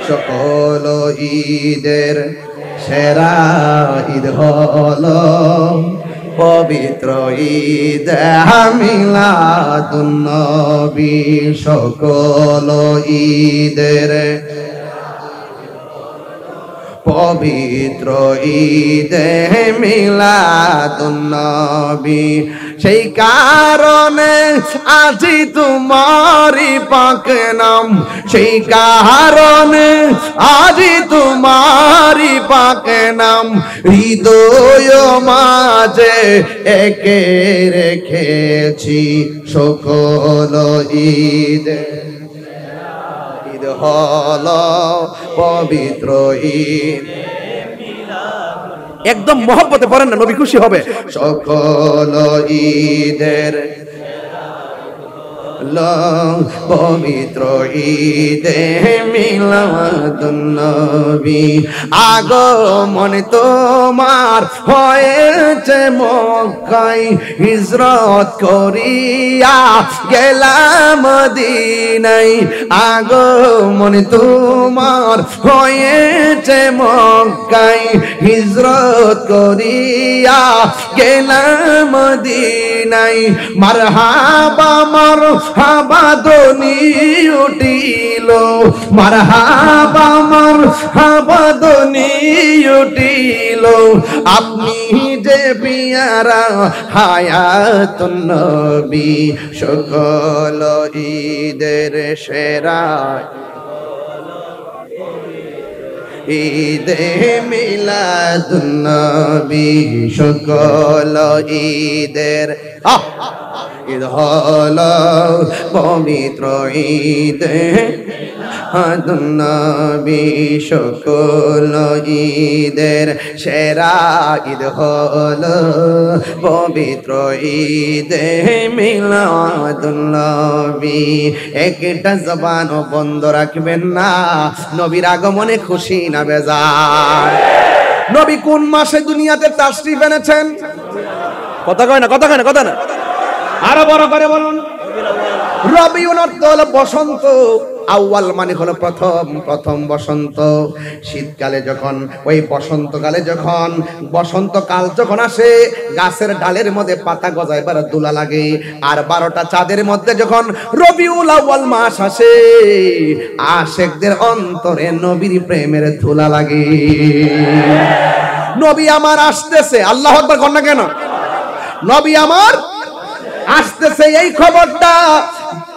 সকল ঈদের সেরা ঈদ হলো পবিত্র ঈদ মিলাদুন নবী। সকল ঈদের পবিত্র ঈদে মিলাদুন নবী। সেই কারণে আজি তোমারি পাক নাম, সেই কারণে আজি তোমারি পাক নাম হৃদয় মাঝে একে রেখেছি। সকল ঈদে হলো পবিত্র ঈদ। একদম মহব্বতে পড়েন না, নবী খুশি হবে। সকল ঈদের পবিত্র ঈদে মিলাদুন নবী। আগমন তোমার হয়েছে মক্কায়, হিজরত করিয়া গেলাম মদিনায়। আগমন তোমার হয়েছে মক্কায়, হিজরত করিয়া গেলাম মদিনায়। মারহাবা মারহাবা ধ্বনি উঠিল, মারহাবা মারহাবা ধ্বনি উঠিল। আপনি যে পিয়ারা হায়াতুন নবী। সকল ঈদের সেরা ঈদে মিলাদুন নবী। সকল ঈদের ঈদ হলো পবিত্র ঈদে নবী সকল ঈদের সেরা ঈদ হলো পবিত্র ঈদে মিলাদুন নবী। একটা জবান বন্ধ রাখবেন না, নবীর আগমনে খুশি না বেজার। নবী কোন মাসে দুনিয়াতে তাশরিফ এনেছেন? কথা কয় না, কথা কয় না, কথা না, আরো বড় করে বলুন। রবিউল আউয়াল বসন্ত, আউয়াল মানে হলো প্রথম, প্রথম বসন্ত। শীতকালে যখন ওই বসন্তকালে যখন বসন্তকাল যখন আসে, গাছের ডালের মধ্যে পাতা গজাইবার দোলা লাগে। আর 12টা চাঁদের মধ্যে যখন রবিউল আউয়াল মাস আসে, আশিকদের অন্তরে নবীর প্রেমের ধুলা লাগে। নবী আমার আসতেছে, আল্লাহু আকবার কর না কেন? নবী আমার আসতেছে, এই খবরটা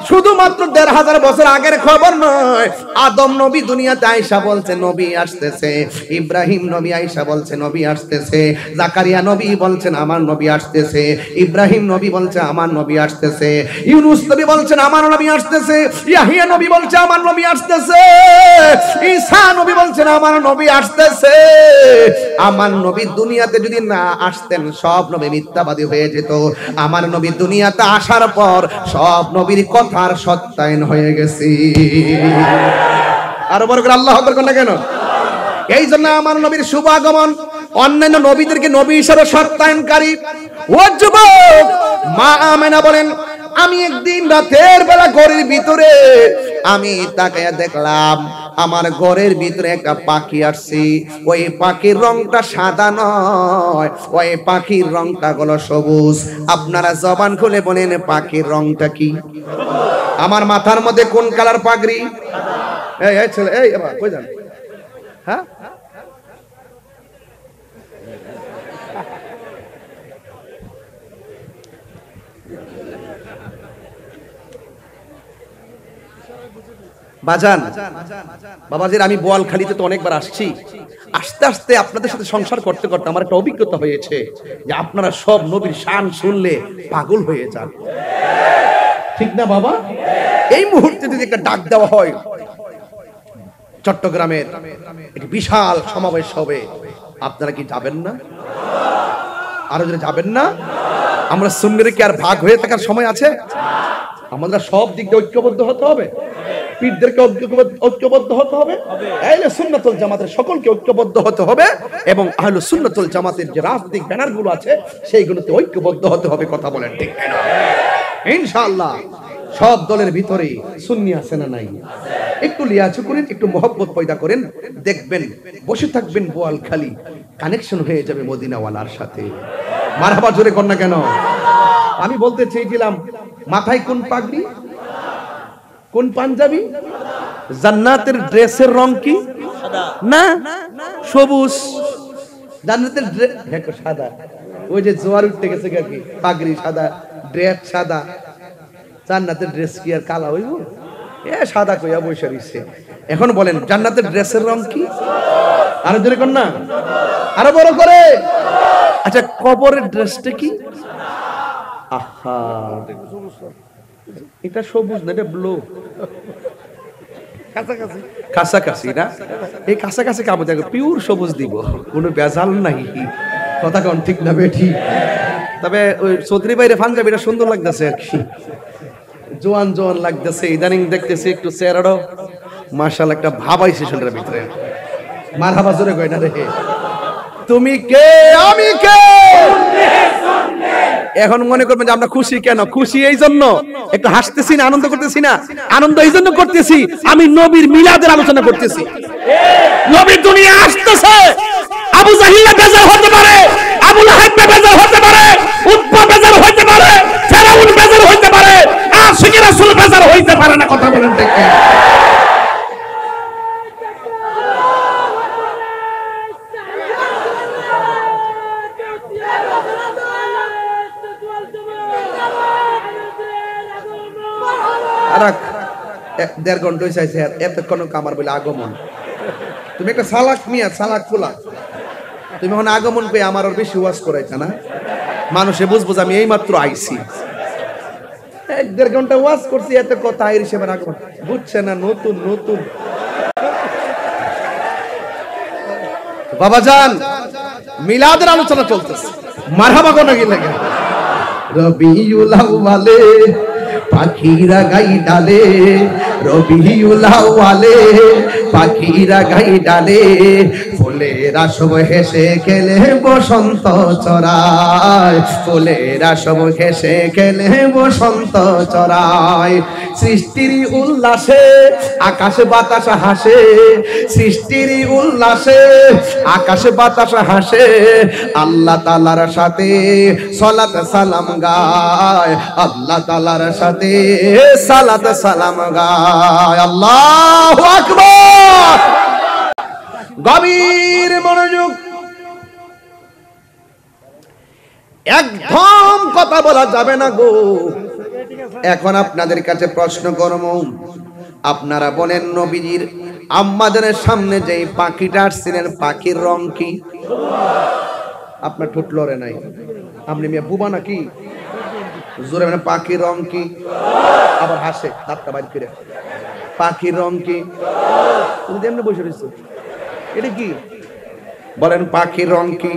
শুধুমাত্র 1500 বছর আগের খবর নয়। আদম নবী দুনিয়াতে আয়েশা বলছে নবী আসতেছে, ইব্রাহিম নবী আয়েশা বলছে নবী আসতেছে, জাকারিয়া নবী বলছেন আমার নবী আসতেছে, ইব্রাহিম নবী বলছে আমার নবী আসতেছে, ইউনূস নবী বলছেন আমার নবী আসতেছে, ইয়াহিয়া নবী বলছে আমার নবী আসতেছে, ঈসা নবী বলছেন আমার নবী আসতেছে। আমার নবী দুনিয়াতে যদি না আসতেন সব নবী মিথ্যাবাদী হয়ে যেত। আমার নবী দুনিয়াতে আসার পর সব নবীর কথার সত্যায়ন হয়ে গেছে। আর বড় করে আল্লাহু আকবার না কেন? এই জন্য আমার নবীর শুভ আগমন অন্যান্য নবীদেরকে নবী হিসেবে সত্যায়নকারী। ও যুবক, মা আমেনা বলেন আমি একদিন রাতের বেলা ঘরের ভিতরে আমি তাকায়া দেখলাম আমার ঘরের ভিতরে একটা পাখি আসছে। ওই পাখির রংটা সাদা নয়, ওই পাখির রংটা হলো সবুজ। আপনারা জবান খুলে বলেন পাখির রংটা কি? আমার মাথার মধ্যে কোন কালার পাগড়ি? এই ছেলে, এই বাবা কই যান? হ্যাঁ, বাজান বাবাজির, আমি বোয়ালখালীতে তো অনেকবার আসছি। আস্তে আস্তে আপনাদের সাথে সংসার করতে করতে আমার একটা অভিজ্ঞতা হয়েছে যে আপনারা সব নবীর শান শুনলে পাগল হয়ে যান, ঠিক না বাবা? এই মুহূর্তে যদি একটা ডাক দেওয়া হয় চট্টগ্রামের একটি বিশাল সমাবেশ হবে, আপনারা কি যাবেন না? আরো যদি যাবেন না? আমরা সুন্নিরা কি আর ভাগ হয়ে থাকার সময় আছে? আমাদের সব দিক দিয়ে ঐক্যবদ্ধ হতে হবে, পীরদেরকে ঐক্যবদ্ধ হতে হবে, আহলে সুন্নাতুল জামাতের সকলকে ঐক্যবদ্ধ হতে হবে, এবং আহলে সুন্নাতুল জামাতের যে রাজনৈতিক ব্যানারগুলো আছে সেইগুলোতে ঐক্যবদ্ধ হতে হবে। কথা বলেন ঠিক না? ইনশাআল্লাহ সব দলের ভিতরে সুন্নি আছে না নাই? একটু লিয়াজু করেন, একটু মহব্বত পয়দা করেন, দেখবেন বসে থাকবেন বোয়ালখালী কানেকশন হয়ে যাবে মদিনাওয়ালার সাথে। মারহাবা জোরে কর না কেন? আমি বলতে চেয়েছিলাম মাথায় কোন পাগড়ি, কোন পাঞ্জাবি? জান্নাতের ড্রেসের রং কি? না, সবুজ। জান্নাতের ড্রেস সাদা। ওই যে জোয়ার উঠতে গেছে কি, পাগড়ি সাদা, ড্রেস সাদা। জান্নাতের ড্রেস কি আর কালা হইব? এ সাদা কইয়া বসে রইছে। এখন বলেন জান্নাতের ড্রেসের রং কি? আরো জোরে কর না, আরো বড় করে। আচ্ছা, কবরের ড্রেসটা কি? আহা, এটা সবুজ না, এটা ব্লু। কাছাকাছি না? এই কাছাকাছি কামো দেখো, পিওর সবুজ দিব, কোনো বেজাল নাই। কথা কোন ঠিক না বেঠি? তবে ওই চৌধুরী বাইরে পাঞ্জাবিটা সুন্দর লাগতেছে আর কি, জোয়ান জোয়ান লাগতেছে। ইদানিং দেখতেছি একটু চেহারাটাও মাশাআল্লাহ একটা ভাব আইছে শরীরের ভিতরে। মারহাবা জোরে কই না রে? তুমি কে আমি কে? এখন মনে করবেন যে আমরা খুশি কেন? খুশি এই জন্য একটু হাসতেছি না, আনন্দ করতেছি না? আনন্দ এই জন্য করতেছি আমি নবীর মিলাদের আলোচনা করতেছি। নবীর দুনিয়া আসতেছে। আবু জাহিল বেজার হতে পারে, আবু লাহাব বেজার হতে পারে, উতবা বেজার হতে পারে, ফেরাউন বেজার হতে পারে, আশিকি রাসূল বেজার হইতে পারে না। কথা বলেন ঠিক কি? দেড় ঘন্টা চাইছে, এতক্ষণ কামার বলে আগমন। তুমি একটা সালাক মিয়া, সালাক খোলা। তুমি এখন আগমন পেয়ে আমার আর বেশি ওয়াজ করাইছে না, মানুষে বুঝবো আমি এই মাত্র আইছি। 1-1.5 ঘন্টা ওয়াজ করছি, এত কথা হিসেবে আগমন বুঝছে না। নতুন নতুন বাবাজান মিলাদের আলোচনা চলতেছে, মারহাবা কোন কি লাগে। রবিউল আউয়ালে পাখিরা গাই ডালে, রবিউল আউয়ালে পাখিরা গাই ডালে, ফুলেরা সব হেসে খেলে বসন্ত চড়ায়, ফুলেরা সব হেসে খেলে বসন্ত চড়ায়। সৃষ্টির উল্লাসে আকাশ বাতাস হাসে, সৃষ্টির উল্লাসে আকাশ বাতাস হাসে, আল্লাহ তাআলার সাথে সালাত সালাম গায়, আল্লাহ তাআলার সাথে সালাত সালাম গায়। আল্লাহু আকবার। গভীর মনোযোগ, একদম কথা বলা যাবে না গো। এখন আপনাদের কাছে প্রশ্ন করব, আপনারা বলেন নবীজির আম্মাজানের সামনে যে পাখিটা আসছিলেন, পাখির রং কি? আপনার ঠোঁট লড়ে নাই, আপনি মিয়া বুবা নাকি? জোরে মানে পাখির রং কি? আবার হাসে, দাঁতটা বাইর করে। পাখির রং কি? তুমি এমনি বসে রয়েছো, এটা কি বলেন? পাখির রং কি?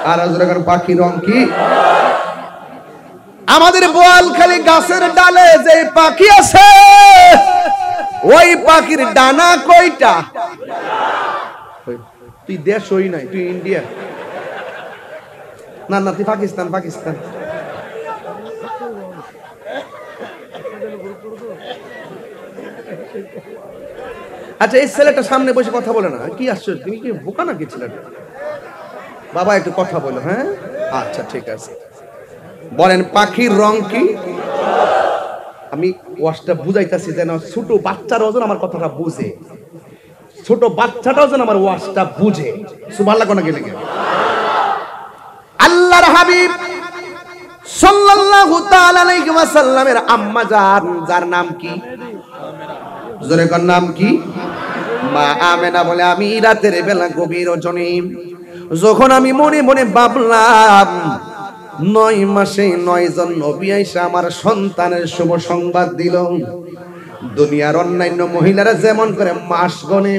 আর জোরে বলেন পাখির রং কি? আমাদের বোয়ালখালী গাছের ডালে যে পাখি আছে, ওই পাখির ডানা কয়টা? তুই দেশ হই নাই, তুই ইন্ডিয়া না, না তুই পাকিস্তান। পাকিস্তান আচ্ছা, এই ছেলেটা সামনে বসে কথা বলে না, কি আশ্চর্য, তুমি কি বোকা নাকি ছেলেটা? বাবা একটু কথা বলো। হ্যাঁ আচ্ছা ঠিক আছে, বলেন পাখির রং কি? আমি ওয়াজটা বুঝাইতেছি যেন ছোট বাচ্চারাও যেন আমার কথাটা বুঝে, ছোট বাচ্চাটাও যেন আমার ওয়াজটা বুঝে। সুবহানাল্লাহ কোন গেলে আল্লাহর হাবিব সাল্লাল্লাহু তাআলা আলাইহি ওয়াসাল্লামের আম্মা জান, যার নাম কি? জোরে কোন নাম কি? মা আমেনা বলে, আমি রাতের বেলা গভীর রজনী যখন আমি মনে মনে ভাবলাম 9 মাসে 9 জন নবী আইসা আমার সন্তানের শুভ সংবাদ দিল। দুনিয়ার অন্যান্য মহিলারা যেমন করে মাস গণে,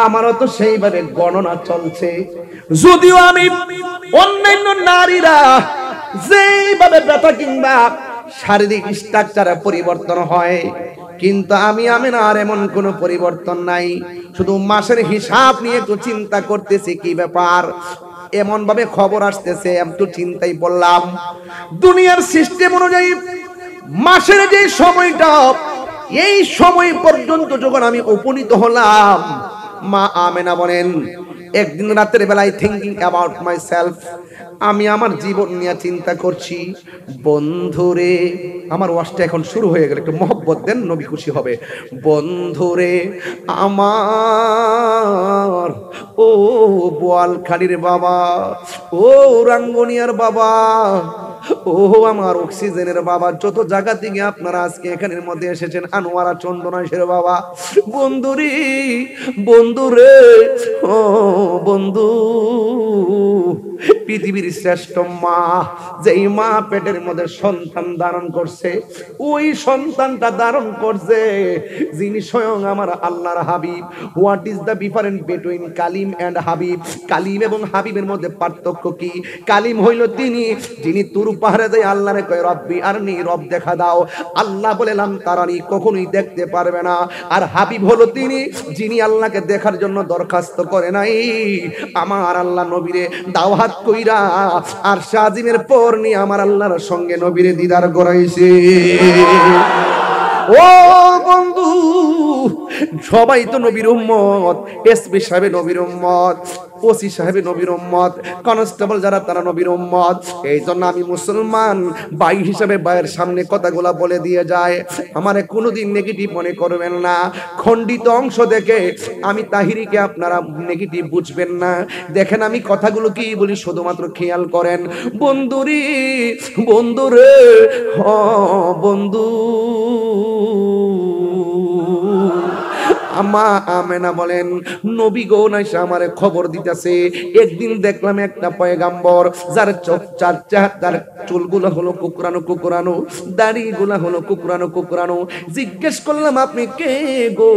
আমারও তো সেইভাবে গণনা চলছে। যদিও আমি অন্যান্য নারীরা যেইভাবে ব্যথা কিংবা শারীরিক স্ট্রাকচারে পরিবর্তন হয়, কিন্তু আমি না, আর এমন কোনো পরিবর্তন নাই। শুধু মাসের হিসাব নিয়ে একটু চিন্তা করতেছি, কি ব্যাপার এমন ভাবে খবর আসতেছে, একটু চিন্তাই বললাম। দুনিয়ার সিস্টেম অনুযায়ী মাসের যে সময়টা, এই সময় পর্যন্ত যখন আমি উপনীত হলাম, মা আমেনা বলেন, একদিন রাতের বেলায় থিঙ্কিং অ্যাবাউট মাই সেলফ, আমি আমার জীবন নিয়ে চিন্তা করছি। বন্ধুরে, আমার ওয়াজটা এখন শুরু হয়ে গেল, একটু মহব্বত দেন, নবী খুশি হবে। বন্ধুরে আমার, ও বোয়ালখালীর বাবা, ও রাঙ্গুনিয়ার বাবা, ও আমার অক্সিজেনের বাবা, যত জায়গা থেকে আপনারা আজকে এখানের মধ্যে এসেছেন, আনোয়ারা চন্দনাশের বাবা, বন্ধুরি, বন্ধুরে, ও বন্ধু, পৃথিবীর শ্রেষ্ঠ মা, যেই মা পেটের মধ্যে সন্তান ধারণ করছে, ওই সন্তানটা ধারণ করছে যিনি স্বয়ং আমার আল্লাহর হাবিব। What is the difference between Kalim and Habib? কালিম এবং হাবিবের মধ্যে পার্থক্য কি? কালিম হইল তিনি যিনি তুর পাহাড়ে যায় আল্লাহরে কয় রব্বি আরনি, রব দেখা দাও। আল্লাহ বলেলাম তারানি, কখনোই দেখতে পারবে না। আর হাবিব হলো তিনি যিনি আল্লাহকে দেখার জন্য দরখাস্ত করে নাই, আমার আল্লাহ নবীরে দাওয়াত কইরা আর শাজিমের পর নিয়ে আমার আল্লাহর সঙ্গে নবীরে দিদার করাইছে। ও বন্ধু, সবাই তো নবীর উম্মত, এসপি সাহেব নবীর উম্মত, ওসি সাহেব নবীর উম্মত, কনস্টেবল যারা তারা নবীর উম্মত। এই জন্য আমি মুসলমান ভাই হিসাবে ভাইয়ের সামনে কথাগুলা বলে দিয়ে যায়, আমারে কোনোদিন নেগেটিভ মনে করবেন না। খণ্ডিত অংশ দেখে আমি তাহিরিকে আপনারা নেগেটিভ বুঝবেন না। দেখেন আমি কথাগুলো কি বলি, শুধুমাত্র খেয়াল করেন। বন্ধুরি, বন্ধুরে, হ বন্ধু, মা আমেনা বলেন নবী গো নাইসা আমারে খবর দিতেছে একদিন দেখলাম একটা পয়গাম্বর যার তার চুলগুলো হলো কুকরানো কুকরানো, দাড়িগুলো হলো কুকরানো কুকরানো। জিজ্ঞেস করলাম আপনি কে গো?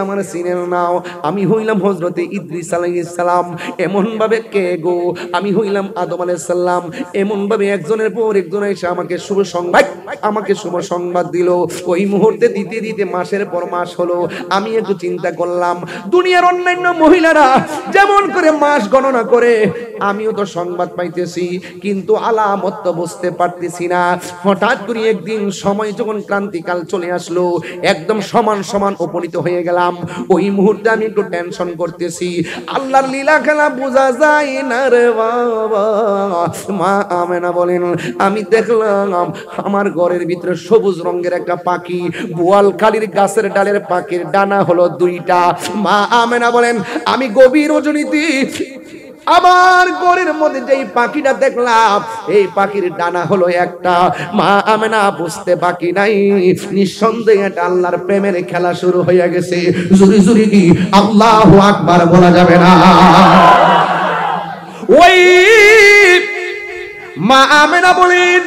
আমার চিনেন নাও, আমি হইলাম হযরতে ইদ্রিস আলাইহিস সালাম। এমন ভাবে কে গো? আমি হইলাম আদম আলাইহিস সালাম। এমন ভাবে একজনের পর একজন এসে আমাকে শুভ সংবাদ দিল। ওই মুহূর্তে দিতে দিতে মাসের পর মাস হলো। আমি একটু চিন্তা করলাম দুনিয়ার অন্যান্য মহিলারা যেমন করে মাস গণনা করে আমিও তো সংবাদ পাইতেছি, কিন্তু আলামত তো বুঝতে পারতেছি না। হঠাৎ করে একদিন সময় যখন ক্রান্তিকাল চলে আসলো, একদম সমান সমান উপনীত হয়ে গেলাম। ওই মুহূর্তে আমি একটু টেনশন করতেছি, আল্লাহর লীলা খেলা বোঝা যায় না রে বাবা। মা আমেনা বলেন আমি দেখলাম আমার ঘরের ভিতরে সবুজ রঙের একটা পাখি, বোয়াল কালির গাছের ডালের পাখির ডানা হলো 2টা। মা আমেনা বলেন আমি গভীর রজনীতে আমার ঘরের মধ্যে যেই পাখিটা দেখলাম এই পাখির ডানা হলো একটা। মা আমেনা বুঝতে বাকি নাই, নিঃসন্দেহে এটা আল্লাহর প্রেমের খেলা শুরু হয়ে গেছে। জুরি জুরি কি আল্লাহু আকবার বলা যাবে না? ওই মা আমেনা বলেন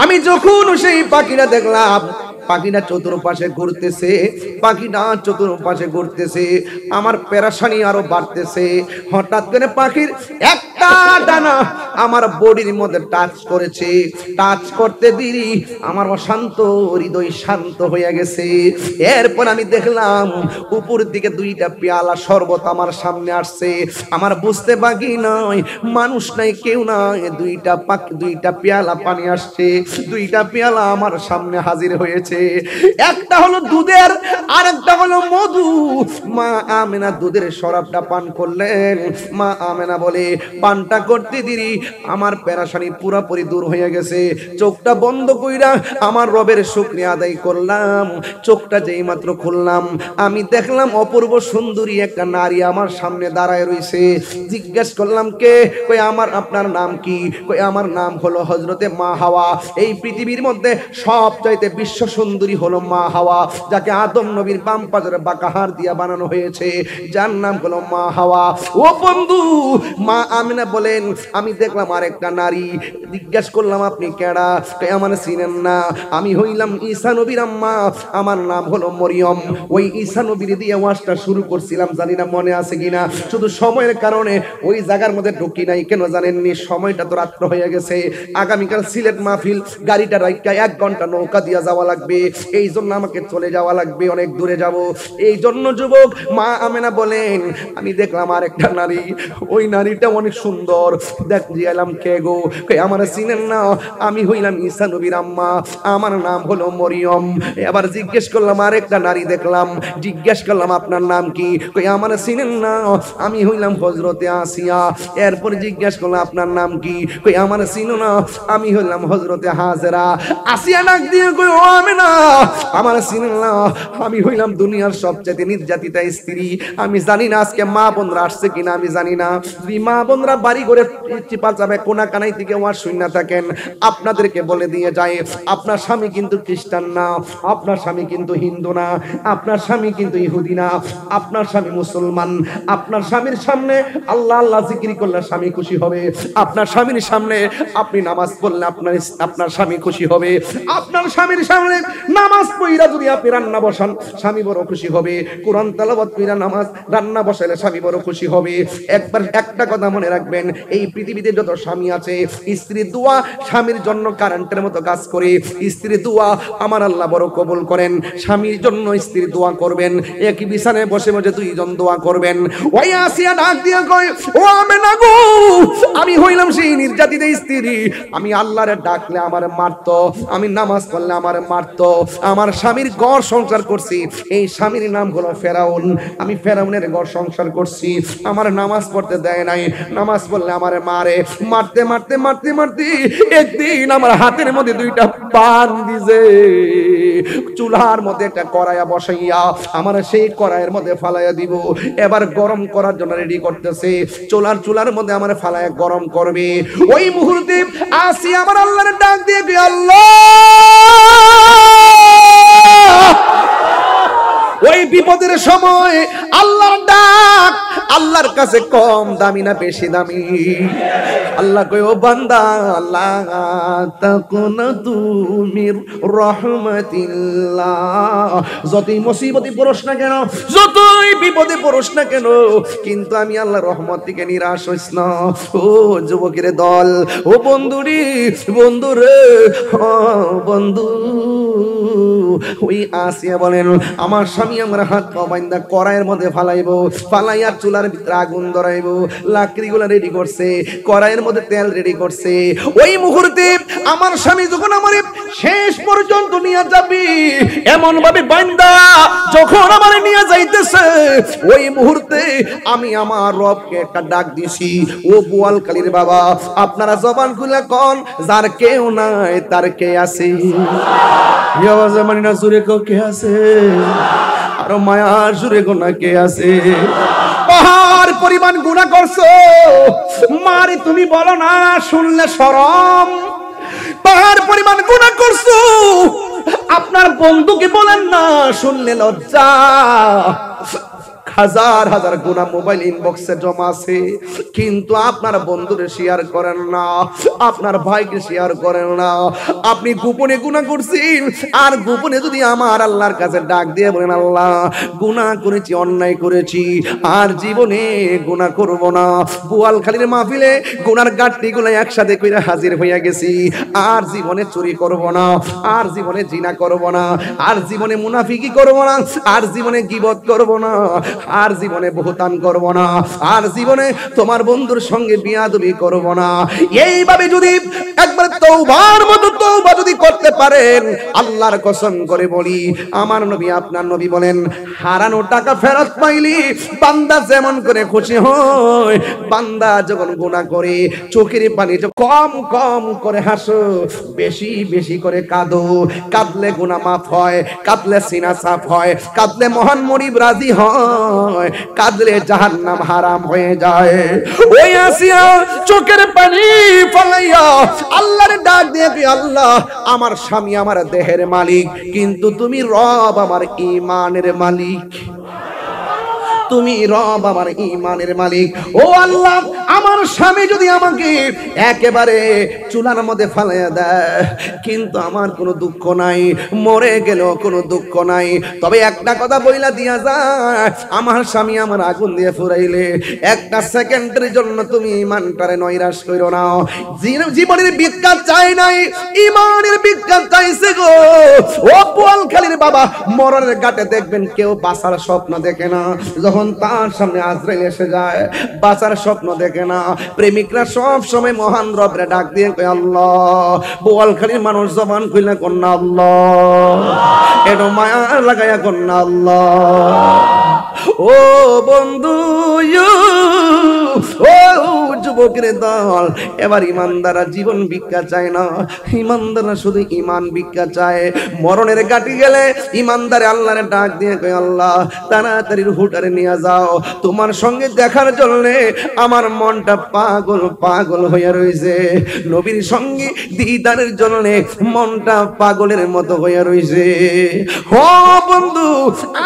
আমি যখন সেই পাখিটা দেখলাম, পাখিটা চতুর্পাশে ঘুরতেছে, আমার পেরেশানি আরো বাড়তেছে। হঠাৎ করে পাখির একটা ডানা আমার বডির মধ্যে টাচ করেছে। টাচ করতে দিই আমার অশান্ত হৃদয় শান্ত হয়ে গেছে। এরপর আমি দেখলাম উপর দিকে 2টা পেয়ালা শরবত আমার সামনে আসছে। আমার বুঝতে বাকি নয় মানুষ নাই, কেউ নাই, 2টা পেয়ালা পানি আসছে। 2টা পেয়ালা আমার সামনে হাজির হয়েছে। একটা হলো দুধের আর একটা হলো মধু। মা আমেনা দুধের শরাবটা পান করলেন। মা আমেনা বলে পানটা করতে দিই আমার পেরেশানি পুরোপুরি দূর হয়ে গেছে। চোখটা বন্ধ কইরা আমার রবের শুকরিয়া আদায় করলাম। চোখটা যেই মাত্র খুললাম আমি দেখলাম অপূর্ব সুন্দরী একটা নারী আমার সামনে দাঁড়ায় রয়েছে। জিজ্ঞেস করলাম কে? কই আপনার নাম কি? কই আমার নাম হলো হযরতে মা হাওয়া। এই পৃথিবীর মধ্যে সবচাইতে বিশ্ব সুন্দরী হলো মা হাওয়া, যাকে আদম নবীর বাম পাজরে বাঁকা হাড় দিয়া বানানো হয়েছে, যার নাম হলো মা হাওয়া। ও বন্ধু, মা আমিনা বলেন আমি দেখলাম আরেকটা নারী। জিজ্ঞেস করলাম আপনি কেডা? আমার চিনেন না? আমি হইলাম ঈসা নবীর আম্মা, আমার নাম হলো মরিয়ম। ওই ঈসা নবীর দিয়ে ওয়াজটা শুরু করছিলাম, জানি না মনে আছে কিনা। শুধু সময়ের কারণে ওই জায়গার মধ্যে ঢুকি নাই। কেন জানেননি? সময়টা তো রাত্র হয়ে গেছে। আগামীকাল সিলেট মাহফিল, গাড়িটা রাইকা 1 ঘন্টা নৌকা দিয়া যাওয়া লাগবে। এই জন্য আমাকে চলে যাওয়া লাগবে, অনেক দূরে যাব। এই জন্য যুবক মা আমেনা বলেন আমি দেখলাম আরেকটা নারী। ওই নারীটা অনেক সুন্দর। দেখ জিয়ালাম কে গো? আমার চিনেন না? আমি হইলাম ঈসা নবীর আম্মা, আমার নাম হলো মরিয়ম। এবার জিজ্ঞেস করলাম আরেকটা নারী দেখলাম। জিজ্ঞেস করলাম আপনার নাম কি? কই আমার চিনেন না? আমি হইলাম হযরতে আসিয়া। এরপর জিজ্ঞেস করলাম আপনার নাম কি? কই আমার চিনো না? আমি হইলাম হযরতে হাজেরা। আসিয়া ডাক দিয়ে কই ও আমেনা, আমার চিনেন না? আমি হইলাম দুনিয়ার সবচেয়ে নির্যাতিতা স্ত্রী। আমি জানি না আজকে মা বোনরা আসছে কিনা, আমি জানি না। যদি মা বোনরা বাড়ি করে চিপা যাবে কোনা কানাই থেকে ওয়াজ শুননা থাকেন, আপনাদেরকে বলে দিয়ে যায় আপনার স্বামী কিন্তু খ্রিস্টান না, আপনার স্বামী কিন্তু হিন্দু না, আপনার স্বামী কিন্তু ইহুদি না, আপনার স্বামী মুসলমান। আপনার স্বামীর সামনে আল্লাহ আল্লাহ জিকির করলে স্বামী খুশি হবে। আপনার স্বামীর সামনে আপনি নামাজ পড়লে আপনার স্বামী খুশি হবে। আপনার স্বামীর সামনে নামাজ পড়া যদি আপনি রান্না বসান স্বামী বড় খুশি হবে। কোরআন তেলাওয়াত কইরা নামাজ রান্না বসাইলে স্বামী বড় খুশি হবে। একবার একটা কথা মনে রাখবেন, এই পৃথিবীতে যত স্বামী আছে, স্ত্রীর দোয়া স্বামীর জন্য কারেন্টের মতো কাজ করে। স্ত্রীর দোয়া আমার আল্লাহ বড় কবুল করেন। স্বামীর জন্য স্ত্রীর দোয়া করবেন, একই বিছানায় বসে বসে 2 জন দোয়া করবেন। ওই আসিয়া ডাক দিয়া কয় ও আমেনা গো, আমি হইলাম সেই নির্যাতিত স্ত্রী। আমি আল্লাহরে ডাকলে আমারে মারতো, আমি নামাজ পড়লে আমারে মারতো। আমার স্বামীর ঘর সংসার করছি, এই স্বামীর নাম হলো ফেরাউন। আমি ফেরাউনের ঘর সংসার করছি, আমার নামাজ পড়তে দেয় নাই। নামাজ পড়লে আমারে মারে। মারতে মারতে মারতে মারতে একদিন আমার হাতের মধ্যে 2টা পান দিছে। চুলার মধ্যে একটা কড়াইয়া বসাইয়া আমার সেই কড়াইয়ের মধ্যে ফালাইয়া দিব। এবার গরম করার জন্য রেডি করতেছে। চুলার মধ্যে আমার ফালাইয়া গরম করবে। ওই মুহূর্তে আসি আমার আল্লাহর ডাক দিয়ে আল্লাহ, ওই বিপদের সময় আল্লাহর ডাক আল্লাহর কাছে কম দামি না বেশি দামি? আল্লাহ কই ও বান্দা লা তাকুনাতু মির রাহমাতিল্লাহ, যতই মুসিবতে পড়োস না কেন, যতই বিপদে পড়োস না কেন, কিন্তু আমি আল্লাহর রহমত থেকে নিরাশ হইস না। ও যুবকের দল, ও বন্ধুরি, বন্ধুরে, বন্ধু, ওই আসিয়া বলেন আমার স্বামী আমার হাত পা বাইন্দা কড়াইয়ের মধ্যে ফালাইবো, ফালাইয়া চুলার ভিতরে আগুন ধরাইবো, লাকড়িগুলা রেডি করছে, কড়াইয়ের মধ্যে তেল রেডি করছে। ওই মুহূর্তে আমার স্বামী যখন আমার শেষ পর্যন্ত নিয়ে যাবি এমন ভাবে বাইন্দা যখন আমার নিয়ে যাইতেছে, ওই মুহূর্তে আমি আমার রবকে একটা ডাক দিছি, ও বোয়ালখালীর বাবা আপনারা জবান খুলে কোন যার কেউ নাই তার কে আছে? না জুড়ে কে আছে? আর মায়ার জুড়ে গোনা কে আছে? পাহাড় পরিমাণ গুনাহ করছো, মারি তুমি বলো না শুনলে শরম। পাহাড় পরিমাণ গুনাহ করছো, আপনার বন্ধুকে বলেন না শুনলে লজ্জা। হাজার হাজার গুনাহ মোবাইল ইনবক্সে জমা আছে, কিন্তু আপনার বন্ধুরে শেয়ার করেন না, আপনার ভাইকে শেয়ার করেন না। আপনি গোপনে গুনাহ করছেন, আর গোপনে যদি আমার আল্লাহর কাছে ডাক দিয়ে বলেন আল্লাহ গুনাহ করেছি, অন্যায় করেছি, আর জীবনে গুনাহ করব না। বোয়ালখালীর মাহফিলে গুনার গাঁটটিগুলো একসাথে কইরা হাজির হইয়া গেছি, আর জীবনে চুরি করব না, আর জীবনে জিনা করব না, আর জীবনে মুনাফিকি করব না, আর জীবনে গীবত করব না, আর জীবনে বহুতান করব না, আর জীবনে তোমার বন্ধুর সঙ্গে বিয়াদবি করব না। এইভাবে যদি একবার তওবার মতো তওবা যদি করতে পারেন, আল্লাহর কসম করে বলি আমার নবী আপনার নবী বলেন হারানো টাকা ফেরত পাইলি বান্দা যেমন করে খুশি হয়। বান্দা যখন গুনাহ করে চোখের পানি কম কম করে হাসো, বেশি বেশি করে কাঁদো। কাঁদলে গুনাহ মাফ হয়, কাঁদলে সিনা সাফ হয়, কাঁদলে মহান মরিব রাজি হয়, কাঁদলে জাহান্নাম হারাম হয়ে যায়। ওই আসিয়া চোখের পানি ফলাইয়া আল্লাহর ডাক দিয়ে আল্লাহ আমার স্বামী আমার দেহের মালিক, কিন্তু তুমি রব আমার ঈমানের মালিক, তুমি রব আমার ঈমানের মালিক। ও আল্লাহ আমার স্বামী যদি আমাকে একেবারে চুলার মধ্যে ফালাইয়া দেয়, কিন্তু আমার কোনো দুঃখ নাই, মরে গেল কোনো দুঃখ নাই, তবে একটা কথা বইলা দিয়া যায় আমার স্বামী আমার আগুন দিয়ে ফুরাইলে একটা সেকেন্ডের জন্য তুমি ঈমানটারে নৈরাশ কইরো না। জীবনের ভিক্ষা চাই নাই, ঈমানের ভিক্ষা চাইছে গো। ও বোয়ালখালীর বাবা মরণের ঘাটে দেখবেন কেউ বাঁচার স্বপ্ন দেখে না, যখন তার সামনে আজরাইল এসে যায় বাঁচার স্বপ্ন দেখে না। প্রেমিকরা সব সময় মহান রবরে ডাক দিয়ে কয় আল্লাহ। বোয়ালখালীর মানুষ জবান খুলে কন্যা আল্লাহ, এটো মায়া লাগাইয়া কন্যা আল্লাহ। ও বন্ধু, ও যুবকের দল, এবার ইমানদাররা জীবন ভিক্ষা চায় না, ইমানদাররা শুধু ঈমান ভিক্ষা চায়। মরণের ঘাটে গেলে ইমানদারে আল্লাহরে ডাক দিয়ে কয় আল্লাহ তাড়াতাড়ি হুটারে নিয়ে যাও, তোমার সঙ্গে দেখার জন্য আমার মনটা পাগল পাগল হইয়া রইছে, নবীর সঙ্গে দিদারের জন্য মনটা পাগলের মতো হইয়া রইছে। ও বন্ধু,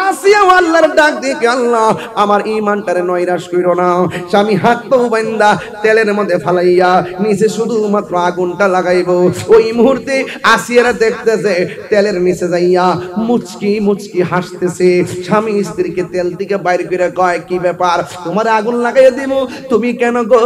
আসিয়া আল্লাহর ডাক দিয়ে আল্লাহ আমার ঈমানটারে নৈরাশ কইরো না। স্বামী হাত পা বান্দা তেলের মধ্যে ফালাইয়া নিচে শুধুমাত্র আগুনটা লাগাইবো। ওই মুহূর্তে আসিয়ারা দেখতেছে তেলের নিচে যাইয়া মুচকি মুচকি হাসতেছে। স্বামী স্ত্রীকে তেল থেকে বাইরে করে কয় কি ব্যাপার, তোমার আগুন লাগাইয়া দিব, তুমি কেন গো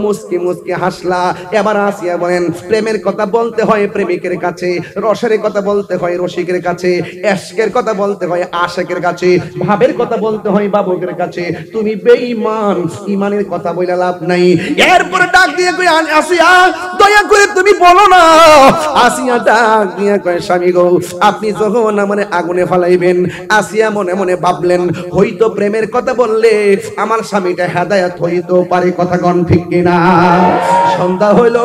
মুচকি মুচকি হাসলা? এবার আসিয়া বলেন প্রেমের কথা বলতে হয় প্রেমিকের কাছে, রসের কথা বলতে হয় রসিকের কাছে, এশকের কথা বলতে হয় আশেকের কাছে, ভাবের কথা বলতে হয় বাবুকের কাছে। তুমি বেঈমান, ঈমানের কথা বইলা লাভ নাই। এরপরে ডাক দিয়ে কই আসিয়া দয়া করে তুমি বলো না। আসিয়া ডাক দিয়ে কয় স্বামী গো আপনি যখন আমারে আগুনে ফালাইবেন, আসিয়া মনে মনে ভাবলেন হয়তো প্রেমের কথা বললে আমার স্বামীটা হেদায়েত হইতো পারে, কথা কোন ঠিক কিনা? সন্ধ্যা হইল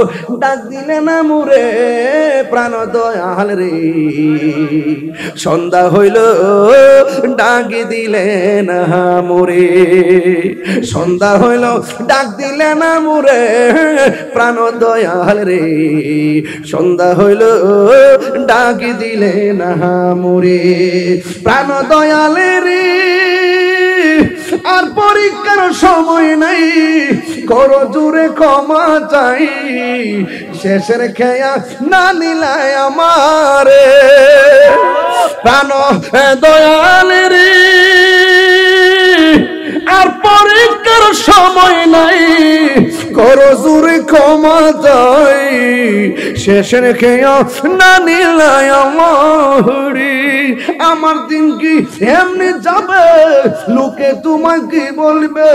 ডাক দিলে না মুরে প্রাণ দয়াল রে, সন্ধ্যা হইল ডাক দিলে না মুরে, সন্ধ্যা হইল ডাক দিলে না মুরে প্রাণ দয়াল দয়াল রে সন্ধ্যা হইল ডাকি দিলে না মোরে প্রাণ দয়াল রে আর পরীক্ষার সময় নাই করো জোরে ক্ষমা চাই শেষের খেয়া না নিলায় আমারে প্রাণ দয়াল রে আর পরীক্ষার সময় নাই করো জোরে ক্ষমা চাই শেষের খেয়া না নিলায় আমারে আমার দিন কি এমনি যাবে লোকে তোমাকে বলবে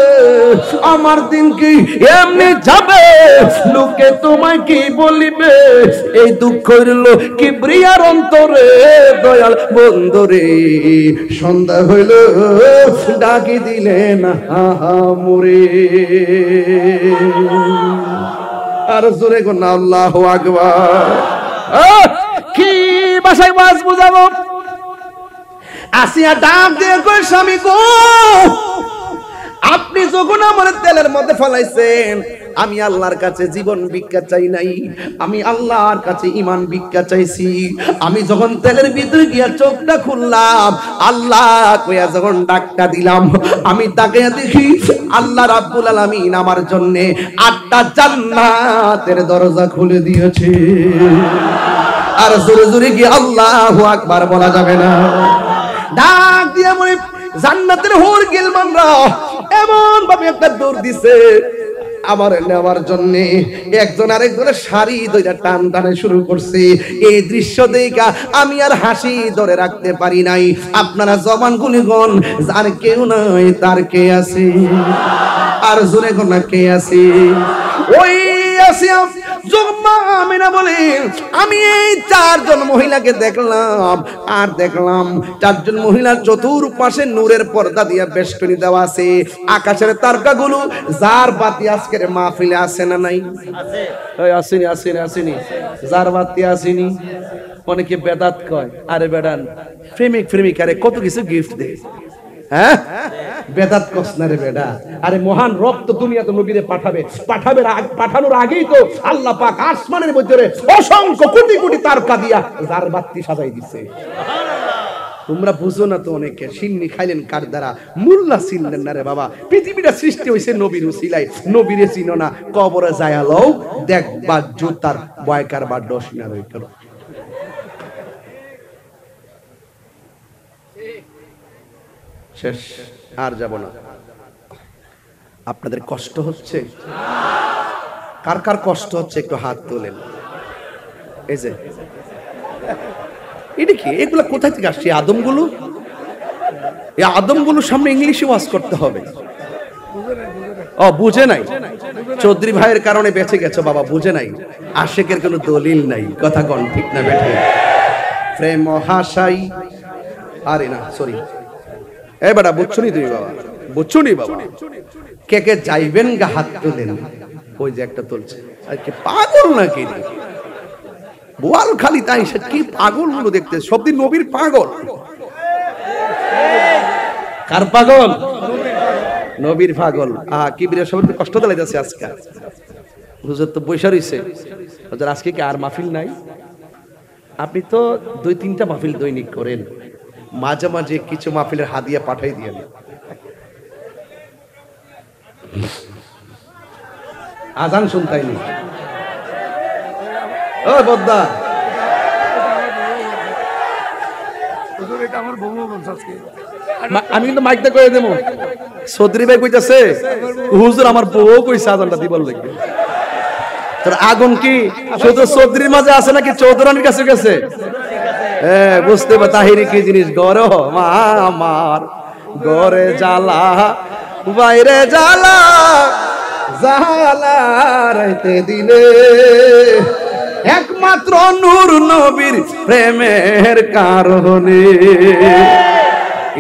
আমার দিন কি এমনি যাবে লোকে তোমাকে বলবে এই দুঃখ হইল কি প্রিয়ার অন্তরে দয়াল বন্ধুরে সন্ধ্যা হইল ডাকি দিলে না মোরে আর জোরে কোন আল্লাহু আকবার কি ভাষায় ওয়াজ বুঝাবো আসিয়া ডাক দিয়ে কই স্বামী গো আপনি যখন আমার তেলের মধ্যে ফলাইছেন আমি আল্লাহর কাছে জীবন ভিক্ষা চাই নাই আমি আল্লাহর কাছে ঈমান ভিক্ষা চাইছি আমি যখন তেলের ভিতরে গিয়া চোখটা খুললাম আল্লাহ কইয়া যখন ডাকটা দিলাম আমি তাকে দেখি আল্লাহ রাব্বুল আলামিন আমার জন্য 8টা জান্নাতের দরজা খুলে দিয়েছে আর জোরে জোরে কি আল্লাহু আকবার বলা যাবে না ডাক দিয়া মনে জান্নাতের হোর গিলমানরা এমন ভাবে একটা দৌড় দিছে আমার নেওয়ার জন্য একজন আরেকজনের শাড়ি ধরে টান টানে শুরু করছে এই দৃশ্য দেখা আমি আর হাসি ধরে রাখতে পারি নাই আপনারা জবান গুলিগণ যার কেউ নাই তার কে আছে আর জোরে কোন কে আছে ওই আসিয়া আমিনা বলে আমি এই 4 জন মহিলাকে দেখলাম আর দেখলাম 4 জন মহিলার চতুর্পাশে নূরের পর্দা দিয়ে বেষ্টনী দেওয়া আছে আকাশের তারকাগুলো যার বাতি আজকের মাহফিলে আছে না নাই আছে এই আসেনি আসেনি আসেনি যার বাতি আসেনি অনেকে বেদাত কয় আরে বেডান প্রেমিক প্রেমিকারে কত কিছু গিফট দেয় হ্যাঁ বেদাত কসনারে বেডা আরে মহান রব তো দুনিয়াতে নবীরে পাঠানোর আগেই তো আল্লাহ পাক আসমানের মধ্যে অসংখ্য কোটি কোটি তারকা দিয়া যার বাতি সাজাই দিছে তোমরা বুঝো না তো অনেকে সিন্নি খাইলেন কার দ্বারা মুল্লা ছিলেন না রে বাবা পৃথিবীটা সৃষ্টি হইছে নবীর উসিলাই নবীরে চিনো না কবরে যায় লও দেখবা জুতার বয়কার বা ডসিনা রই করো শেষ আর যাব না আপনাদের কষ্ট হচ্ছে কার কার কষ্ট হচ্ছে একটু হাত তোলেন এই যে এটা কি এগুলো কোথা থেকে আসছে আদমগুলো এই আদমগুলোর সামনে ইংলিশে ওয়াজ করতে হবে ও বুঝে নাই চৌধুরী ভাইয়ের কারণে বেঁচে গেছো বাবা বুঝে নাই আশেকের কোনো দলিল নাই কথা কোন ঠিক না বেঠে প্রেম হাসাই আরে না সরি এ বেটা বুঝছো নি তুমি বাবা বুঝছো নি বাবা কে কে যাইবেন গা হাত তোলেন ওই যে একটা তুলছে আর কি পাগল নাকি বোয়াল খালি তাই সে কি পাগল গুলো দেখতে সব দিন নবীর পাগল কার পাগল নবীর পাগল কি বিরাট সব কষ্ট দিলাইতেছে আজকে হুজুর তো বৈশা রইছে হুজুর আজকে কি আর মাহফিল নাই আপনি তো 2-3টা মাহফিল দৈনিক করেন মাঝে মাঝে কিছু মাহফিলের হাদিয়া পাঠাই দিয়েন আজান শুনতাইনি ও বদ্দা আমি কিন্তু মাইকটা করে দেবো চৌধুরী ভাই কইতাছে হুজুর আমার বউ কইছে আজানটা দিবার লাগবে তোর আগুন কি শুধু চৌধুরীর মাঝে আছে নাকি চৌধুরানীর কাছে গেছে বুঝতে পা তাহিরি কি জিনিস গর মা আমার গরে জ্বালা বাইরে জ্বালা জ্বালা রাইতে দিলে একমাত্র নূর নবীর প্রেমের কারণে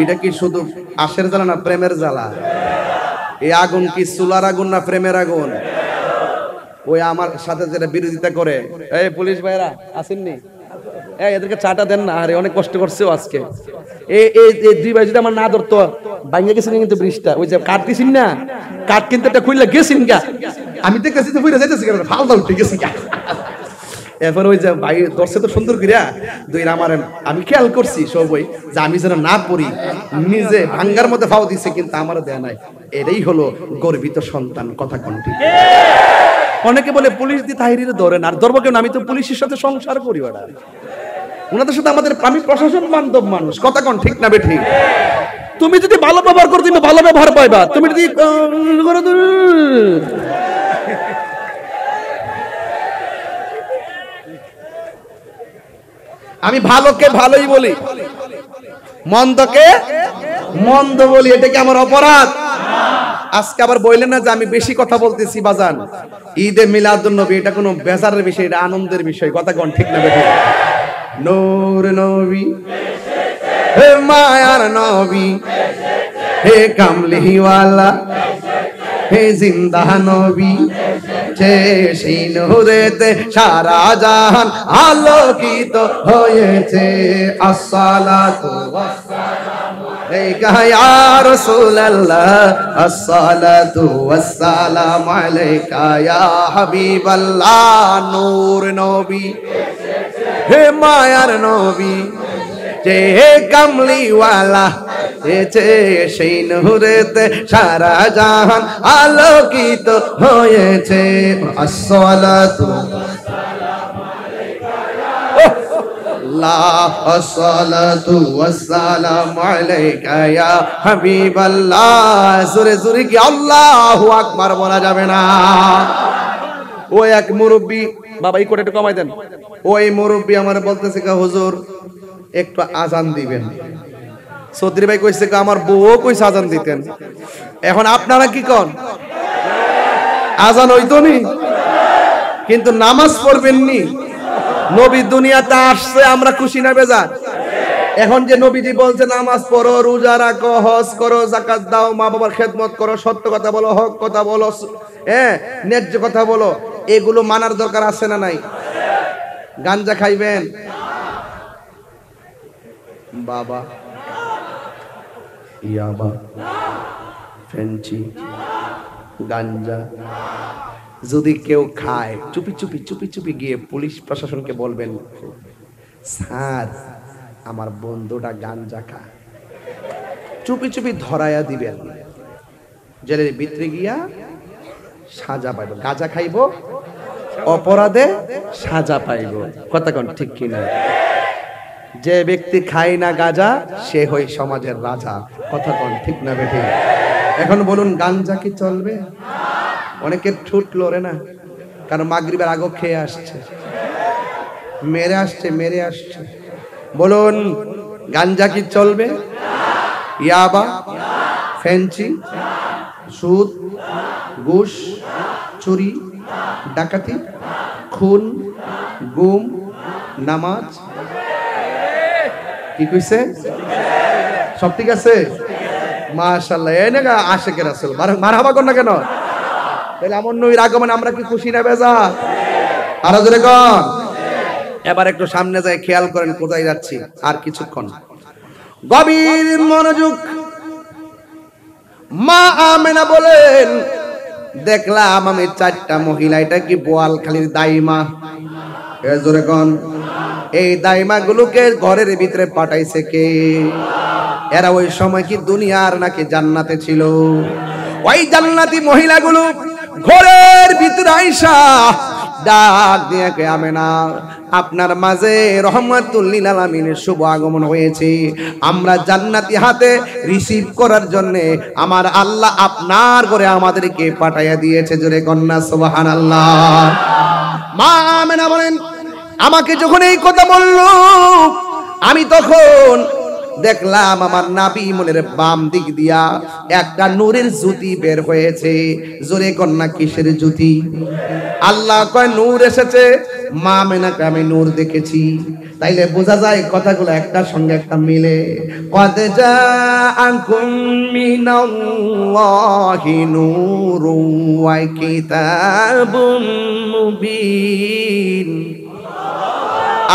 এটা কি শুধু আশের জ্বালা না প্রেমের জ্বালা এই আগুন কি চুলার আগুন না প্রেমের আগুন ওই আমার সাথে যেটা বিরোধিতা করে এই পুলিশ ভাইরা আসেননি এদেরকে চাটা দেন না আরে অনেক কষ্ট করছে আজকে এই 2 ভাই যদি আমার না ধরতো ভাঙে গেছেন কিন্তু ব্রিজটা ওই যে কাট দিছিন না কাট কিন্তু একটা খুললে গেছিন গা আমি দেখতেছি তো বুঝে যাইতেছি কেন ফালদা উঠে গেছি এরপর ওই যে ভাই দর্শে তো সুন্দর করিয়া দুই আমার আমি খেয়াল করছি সবই যে আমি যেন না পড়ি নিজে ভাঙ্গার মধ্যে ফাও দিছে কিন্তু আমারও দেয়া নাই এটাই হলো গর্বিত সন্তান কথা কোনটি অনেকে বলে পুলিশ দিয়ে তাহিরিরে ধরেন আর ধরবো কেন আমি তো পুলিশের সাথে সংসার করি ওটা ওনাদের সাথে আমাদের আমি প্রশাসন বান্ধব মানুষ কথা কোন ঠিক না বেঠিক তুমি যদি ভালো ব্যবহার করো তুমি ভালো ব্যবহার পাইবা তুমি যদি আমি ভালোকে ভালোই বলি মন্দকে মন্দ বলি এটা কি আমার অপরাধ আজকে আবার বললেন না যে আমি বেশি কথা বলতেছি বাজান ঈদে মিলাদুন নবী এটা কোনো বেজারের বিষয় এটা আনন্দের বিষয় কথা কোন ঠিক না বেঠিক নূর নবী হে মায়ার নবী হে কামলিওয়ালা হে জিন্দা নবী যে সেই নূরেতে সারা জাহান আলোকিত হয়েছে আসসালাতু ওয়াসসালামু আলাইকা ইয়া রাসূলুল্লাহ আসসালাতু ওয়াসসালামু আলাইকা ইয়া হাবিবাল্লাহ নূর নবী হে মায়ার নবী যে কামলিওয়ালা সেই নূরেতে সারা জাহান আলোকিত হয়েছে আসসালাতু আসসালাতু ওয়াসসালামু আলাইকা ইয়া হাবিবাল্লাহ জোরে জোরে কি আল্লাহু আকবার বলা যাবে না ওই এক মুরব্বি বাবা এই করে একটু কমাই দেন ওই মুরব্বি আমার বলতেছে হুজুর একটু আজান দিবেন চৌধুরী ভাই কইছে আমার বউ কইছে আজান দিতেন এখন আপনারা কি কন আজান হইতো নি কিন্তু নামাজ পড়বেন নি নবী দুনিয়াতে আসছে আমরা খুশি না বেজার এখন যে নবীজি বলছে নামাজ পড়ো রোজা রাখো হজ করো যাকাত দাও মা বাবার খেদমত করো সত্য কথা বলো হক কথা বলো ন্যায্য কথা বলো এগুলো মানার দরকার আছে না নাই গাঞ্জা খাইবেন বাবা ইয়াবা ফেঞ্চি গাঞ্জা যদি কেউ খায় চুপি চুপি চুপি চুপি গিয়ে পুলিশ প্রশাসনকে বলবেন স্যার আমার বন্ধুটা গাঞ্জা খায় চুপি চুপি ধরায়া দিবেন জেলের ভিতরে গিয়া সাজা পাইব গাঁজা খাইব অপরাধে সাজা পাইব কথা কোন ঠিক কিনা যে ব্যক্তি খায় না গাঁজা সে হই সমাজের রাজা কথা কোন ঠিক না বেঠিক এখন বলুন গাঞ্জা কি চলবে অনেকের ঠুট লড়ে না কারণ মাগরিবের আগে খেয়ে আসছে মেরে আসছে বলুন গাঞ্জা কি চলবে ইয়াবা ফেঞ্চি সুদ ঘুষ চুরি ডাকাতি খুন গুম নামাজ কি কইছে সব ঠিক আছে মাশাআল্লাহ এই না আশিকের রাসূল মারহাবা কোন না কেন তাহলে আমন নবীর আগমনে আমরা কি খুশি না বেজার আরো জোরে কোন এবার একটু সামনে যাই খেয়াল করেন কোথায় যাচ্ছি আর কিছুক্ষণ গভীর মনোযোগ মা আমেনা বলেন দেখলাম আমি চারটা মহিলা এটা কি বোয়ালখালীর দাইমা জোরে কোন এই দাইমা গুলোকে ঘরের ভিতরে পাঠাইছে কে এরা ওই সময় কি দুনিয়ার নাকি জান্নাতে ছিল ওই জান্নাতি মহিলাগুলো ঘরের ভিতরে আইসা ডাক দিয়ে কে আমেনা আপনার মাঝে রহমাতুল লিল আলামিনের শুভ আগমন হয়েছে আমরা জান্নাতি হাতে রিসিভ করার জন্য আমার আল্লাহ আপনার ঘরে আমাদেরকে পাঠাইয়া দিয়েছে জোরে কন্যা সুবহানাল্লাহ মা আমেনা বলেন আমাকে যখন এই কথা বলল আমি তখন দেখলাম আমার নাবি মনের বাম দিক দিয়া একটা নূরের জ্যোতি বের হয়েছে জোরে কন্যা কিসের জ্যোতি আল্লাহ কয় নূর এসেছে মা আমেনাকে আমি নূর দেখেছি তাইলে বোঝা যায় কথাগুলো একটার সঙ্গে একটা মিলে কদ জাআকুম মিনাল্লাহি নূরুন ওয়া কিতাবুম মুবিন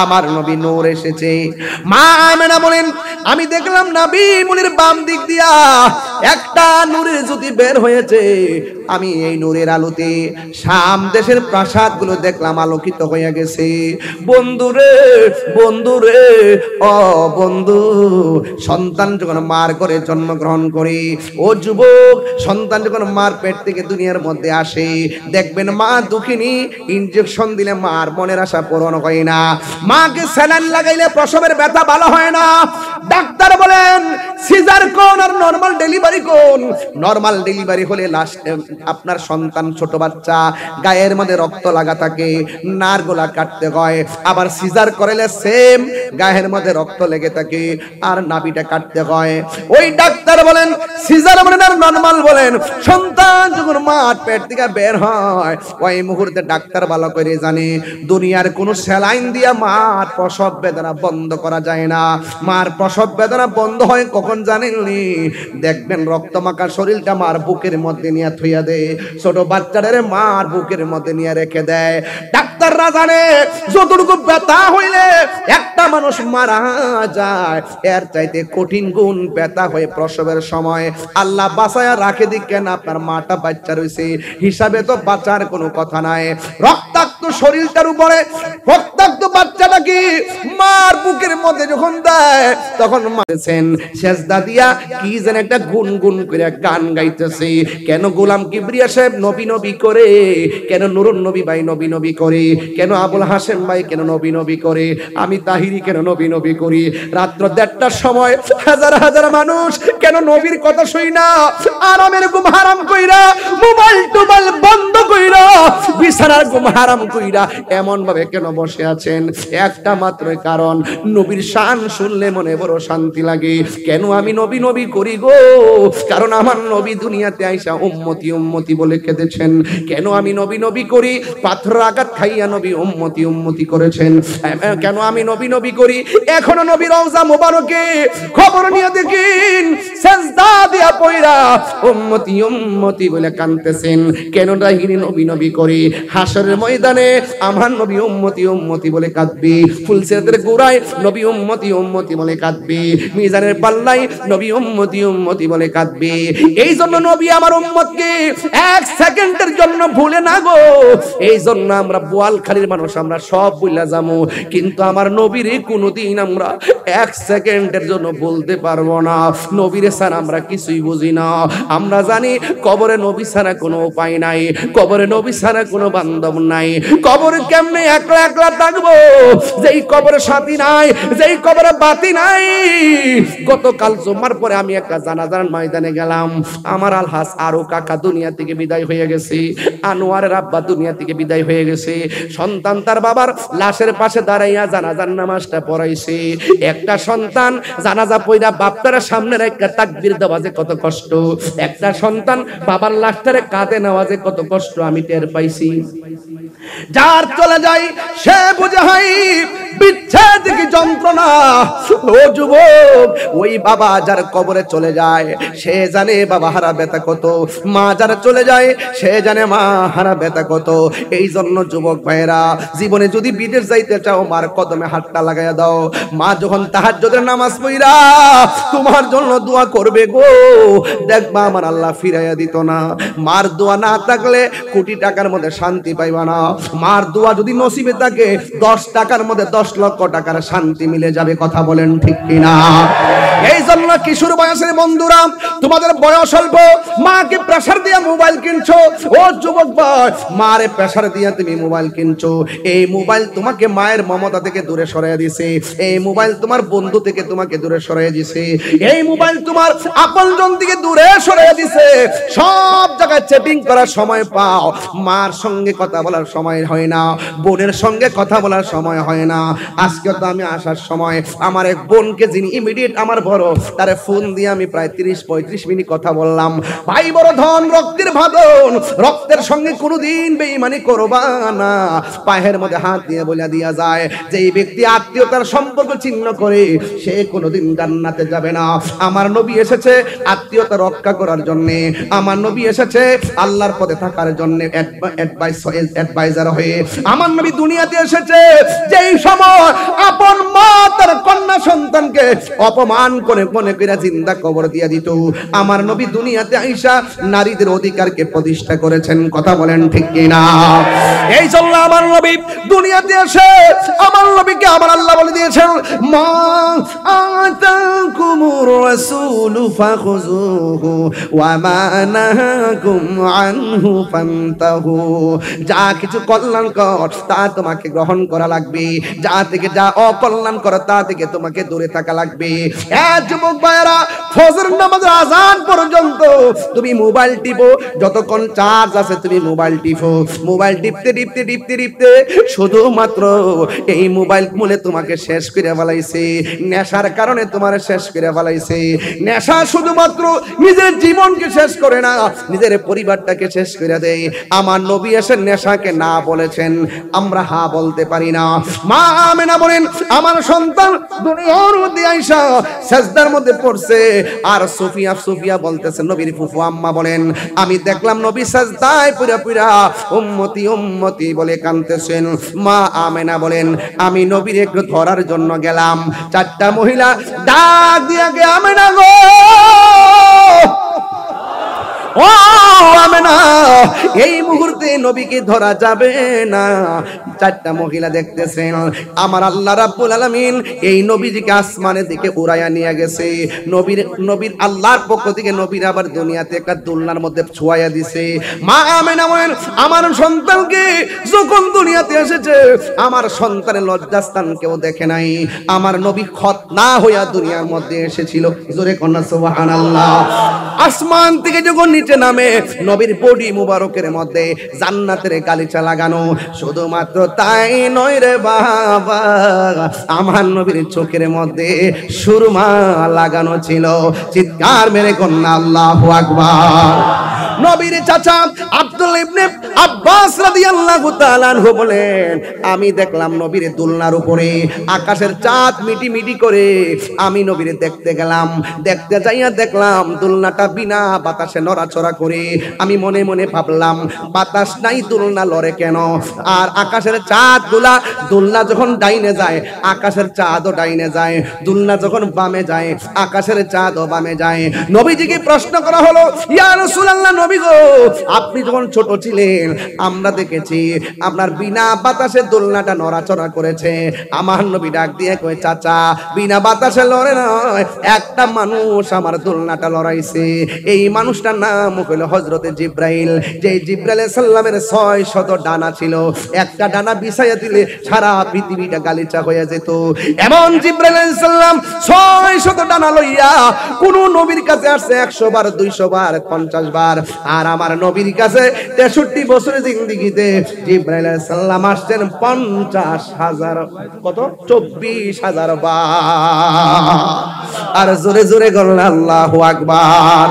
আমার নবী নূর এসেছে মা আমেনা বলেন আমি দেখলাম নবী মুনির বাম দিক দিয়া একটা নূরের জ্যোতি বের হয়েছে, আমি এই নূরের আলোতে শাম দেশের প্রাসাদগুলো দেখলাম আলোকিত হয়ে গেছে। বন্ধুরে বন্ধুরে ও বন্ধু, সন্তান যখন মার করে জন্মগ্রহণ করে, ও যুবক, সন্তান যখন মার পেট থেকে দুনিয়ার মধ্যে আসে, দেখবেন মা দুঃখিনী, ইনজেকশন দিলে মার মনের আশা পূরণ হয় না, মাকে স্যালাইন লাগাইলে প্রসবের ব্যথা ভালো হয় না। ডাক্তার বলেন সিজার কোন আর নরমাল ডেলিভারি কোন? নরমাল ডেলিভারি হলে লাস্ট আপনার সন্তান ছোট বাচ্চা, গায়ের মধ্যে রক্ত লাগা থাকে, নারগুলা কাটতে হয়। আবার সিজার করলে সেম গায়ের মধ্যে রক্ত লেগে থাকে আর নাভিটা কাটতে হয়। ওই ডাক্তার বলেন সিজার বলেন আর নরমাল বলেন, সন্তান যখন মার পেট থেকে বের হয় ওই মুহূর্তে ডাক্তার ভালো করে জানে দুনিয়ার কোনো স্যালাইন দিয়া মার প্রসব বেদনা বন্ধ করা যায় না। মার প্রসব বেদনা বন্ধ হয় কখন জানেননি? দেখবেন রক্তমাখা শরীরটা মার বুকের মধ্যে নিয়ে থইয়া দেয়, ছোট বাচ্চাদের মার বুকের মধ্যে নিয়ে রেখে দেয়। ডাক্তাররা জানে যতটুকু ব্যথা হইলে একটা মানুষ মারা যায়, এর চাইতে কঠিন গুণ ব্যথা হয়ে প্রসবের সময় আল্লাহ বাঁচায়া রাখে দিকেন আপনার মাটা বাচ্চা রয়েছে হিসাবে তো বাঁচার কোনো কথা নাই। রক্তাক্ত শরীরটার উপরে রক্তাক্ত বাচ্চাটা কি মার বুকের মধ্যে যখন দেয় তখন মারেছেন সেজদা দিয়া কি যেন একটা গুনগুন করে গান গাইতেছে। কেন গোলাম কিবরিয়া সাহেব নবী নবী করে, কেন নুরুন নবী ভাই নবী নবী করে, কেন আবুল হাসেম ভাই কেন নবী নবী করে, আমি তাহিরি কেন নবী নবী করি, রাত্র 1:30টার সময় হাজার হাজার মানুষ কেন নবীর কথা শুই না আরামের ঘুম হারাম কইরা, মোবাইল টোবাইল বন্ধ কইরা, বিছানার ঘুম হারাম কইরা এমন ভাবে কেন বসে আছেন? একটা মাত্র কারণ, নবীর শান শুনলে মনে বড় শান্তি লাগে। কেন আমি নবী নবী করি গো? কারণ আমার নবী দুনিয়াতে আইসা উম্মতি উম্মতি বলে কেঁদেছেন। কেন আমি নবী নবী করি? পাথর আঘাত খাইয়া নবী উম্মতি উম্মতি করেছেন। কেন আমি নবী নবী করি? এখনো নবী রওজা মোবারকে খবর নিয়ে দেখিন সেজদা দিয়া পয়রা উম্মতি উম্মতি বলে কাঁদতেছেন। কেন রাহিনী নবী নবী করি? হাসরের ময়দানে আমার নবী উম্মতি উম্মতি বলে কাঁদবে, ফুলসিরাতের গোড়ায় নবী উম্মতি উম্মতি বলে কাঁদবে, মিজানের পাল্লায় নবী উম্মতি উম্মতি বলে কাঁদবে। এই জন্য নবী আমার উম্মতকে এক সেকেন্ডের জন্য ভুলে না গো। এই জন্য আমরা বোয়ালখালীর মানুষ আমরা সব ভুলে যাবো, কিন্তু আমার নবীর কোনোদিন আমরা এক সেকেন্ডের জন্য বলতে পারবো না। নবীর ছাড়া আমরা কিছুই বুঝি না। আমরা জানি কবরে নবী ছাড়া কোনো উপায় নাই, কবরে নবী ছাড়া কোনো বান্ধব নাই। কবরে কেমনে একলা একলা থাকবো যেই কবরে সাথী নাই, যেই কবরে বাতি নাই। গতকাল জুমার পরে আমি একটা জানাজার ময়দানে গেলাম। আমার আলহাস আরো কাকা দুনিয়া থেকে বিদায় হয়ে গেছে, আনোয়ারের আব্বা দুনিয়া থেকে বিদায় হয়ে গেছে। সন্তান তার বাবার লাশের পাশে দাঁড়াইয়া জানাজার নামাজটা পড়াইছে। একটা সন্তান জানাজা পড়া বাপটার সামনে রেখে তাকবীর দেওয়া যে কত কষ্ট, একটা সন্তান বাবার লাশটারে কাঁধে নেওয়া যে কত কষ্ট আমি টের পাইছি। যার চলে যায় সে বুঝে হয় বিচ্ছেদ কি যন্ত্রণা। ও যুবক, ওই বাবা যার কবরে চলে যায় সে জানে বাবা হারা ব্যথা কত, মা যারা চলে যায় সে জানে মা হারা ব্যথা কত। এই জন্য যুবক ভাইরা, জীবনে যদি বিদেশ যাইতে চাও মার কদমে হাতটা লাগাইয়া দাও। মা যখন তাহাজ্জুদের নামাজ পড়া তোমার জন্য দোয়া করবে গো, দেখবা আমার আল্লাহ ফিরাইয়া দিত না। মার দোয়া না থাকলে কোটি টাকার মধ্যে শান্তি পাইবা না। মার দোয়া যদি নসিবে থাকে 10 টাকার মধ্যে 10 লক্ষ টাকার শান্তি মিলে যাবে। কথা বলেন ঠিক কিনা? এই জন্য কিশোর বয়সের বন্ধুরা, তোমাদের বয়স অল্প, মাকে প্রেসার দিয়ে মোবাইল কিনছো। ও যুবক ভাই, মারে প্রেসার দিয়ে তুমি মোবাইল কিনছো। এই মোবাইল তোমাকে মায়ের মমতা থেকে দূরে সরিয়ে দিছে। এই মোবাইল তোমার বন্ধু থেকে তোমাকে দূরে সরিয়ে দিছে। এই মোবাইল তোমার আপনজন থেকে দূরে সরিয়ে দিছে। সব জায়গায় চ্যাটিং করার সময় পাও, মার সঙ্গে কথা বলার সময় হয় না, বোনের সঙ্গে কথা বলার সময় হয় না। আজকে তো আমি আসার সময় আমার এক বোনকে, যিনি ইমিডিয়েট আমার বড়, তারে ফোন দিয়ে আমি প্রায় 30-35 মিনিট কথা বললাম। ভাই বড় ধন, রক্তের ভাদন, রক্তের সঙ্গে কোনোদিন বেঈমানি করবা না। পায়ের মধ্যে হাত দিয়ে বলে দিয়া যায় যে এই ব্যক্তি আত্মীয়তার সম্পর্ক ছিন্ন করে সে কোনোদিন জান্নাতে যাবে না। আমার নবী এসেছে আত্মীয়তা রক্ষা করার জন্য, আমার নবী এসেছে আল্লাহর পথে থাকার জন্য অ্যাডভাইজার হয়ে। আমার নবী দুনিয়াতে এসেছে যেই সময় সময় আপন মা তার কন্যা সন্তানকে অপমান করে মনে করে জিন্দা কবর দিয়া দিত। আমার নবী দুনিয়াতে আইসা নারীদের অধিকারকে প্রতিষ্ঠা করেছেন। কথা বলেন ঠিক কিনা? এই জন্য আমার নবী দুনিয়াতে এসে আমার নবীকে আমার আল্লাহ বলে দিয়েছেন, মা আতাকুমুর রাসূলু ফাখুযুহু ওয়া মা নাহাকুম আনহু ফান্তাহু। যা কিছু কল্যাণকর তা তোমাকে গ্রহণ করা লাগবে, যা থেকে যা অকল্যাণকর তা থেকে তোমাকে দূরে থাকা লাগবে। যুবক ভাইরা, ফজর নামাজের আযান পর্যন্ত তুমি মোবাইল টিপো, যতক্ষণ চার্জ আছে তুমি মোবাইল টিপো। মোবাইল টিপতে টিপতে টিপতে টিপতে শুধুমাত্র এই মোবাইল মনে তোমাকে শেষ করে ফেলাইছে, নেশার কারণে তোমার শেষ করে ফেলাইছে। নেশা শুধুমাত্র নিজের জীবনকে শেষ করে না, নিজের পরিবারটাকে শেষ করে দেয়। আমার নবী এসে নেশাকে না বলেছেন, আমরা হা বলতে পারি না। মা আমেনা বলেন, আমার সন্তান দুনিয়ার মধ্যে আইসা সেজদার মধ্যে পড়ছে, আর সুফিয়া বলতেছে নবীর ফুফু আম্মা বলেন, আমি দেখলাম নবী সেজদায় পুরা পুরা উম্মতি উম্মতি বলে কাঁদতেছেন। মা আমেনা বলেন, আমি নবীর একটু ধরার জন্য গেলাম, চারটা মহিলা ডাক দিয়া গে, আমেনা গো, ও আমেনা, এই মুহূর্তে নবীকে ধরা যাবে না। চারটা মহিলা দেখতেছেন আমার আল্লাহ রাব্বুল আলামিন এই নবীজিকে আসমানের দিকে উড়াইয়া নিয়ে গেছে। নবীর আল্লাহর পক্ষ থেকে নবীর আবার দুনিয়াতে একটা দোলনার মধ্যে ছোঁয়া দিছে। মা আমেনা বলেন, আমার সন্তানকে যখন দুনিয়াতে এসেছে আমার সন্তানের লজ্জাস্থান কেউ দেখে নাই। আমার নবী খতনা হইয়া দুনিয়ার মধ্যে এসেছিল। জোরে কন্যা সুবহানাল্লাহ। আসমান থেকে যখন নিচে নামে নবীর বডি মুবারকের মধ্যে জান্নাতের গালিচা লাগানো। শুধুমাত্র তাই নয় রে বাবা, আমার নবীর চোখের মধ্যে সুরমা লাগানো ছিল। চিৎকার মেরে কন্যা আল্লাহু আকবার। নবীর চাচা আব্দুল ইবনে আব্বাস রাদিয়াল্লাহু তাআলা আনহু বলেন, আমি দেখলাম নবীর দোলনার উপরে আকাশের চাঁদ মিটি মিটি করে আমি নবীরে দেখতে গেলাম। দেখতে যাইয়া দেখলাম দোলনাটা বিনা বাতাসে নড়াচড়া করে। আমি মনে মনে ভাবলাম, বাতাস নাই দোলনা লড়ে কেন? আর আকাশের চাঁদ দোলনা যখন ডাইনে যায় আকাশের চাঁদও ডাইনে যায়, দোলনা যখন বামে যায় আকাশের চাঁদও বামে যায়। নবীজিকে প্রশ্ন করা হলো, ইয়া রাসূলুল্লাহ, নবী গো, আপনি যখন ছোট ছিলেন আমরা দেখেছি আপনার বিনা বাতাসে দোলনাটা নড়াচড়া করেছে। আমার নবী ডাক দিয়ে কয়, চাচা বিনা বাতাসে লড়ে নয়, একটা মানুষ আমার দোলনাটা লড়াইছে। এই মানুষটার নাম হলো হযরতে জিবরাইল। যে জিবরাইল আলাইহিস সালামের 600 ডানা ছিল, একটা ডানা বিছাইয়া দিলে সারা পৃথিবীটা গালিচা হয়ে যেত। এমন জিবরাইল আলাইহিস সালাম 600 ডানা লইয়া কোন নবীর কাছে আসছে 100 বার, 200 বার, 50 বার। আর আমার নবীর কাছে 63 বছরের জিন্দেগিতে জিবরাইল আলাইহিস সালাম আসছেন 50,000, কত 24,000 বার। আর জোরে জোরে বলেন আল্লাহু আকবার।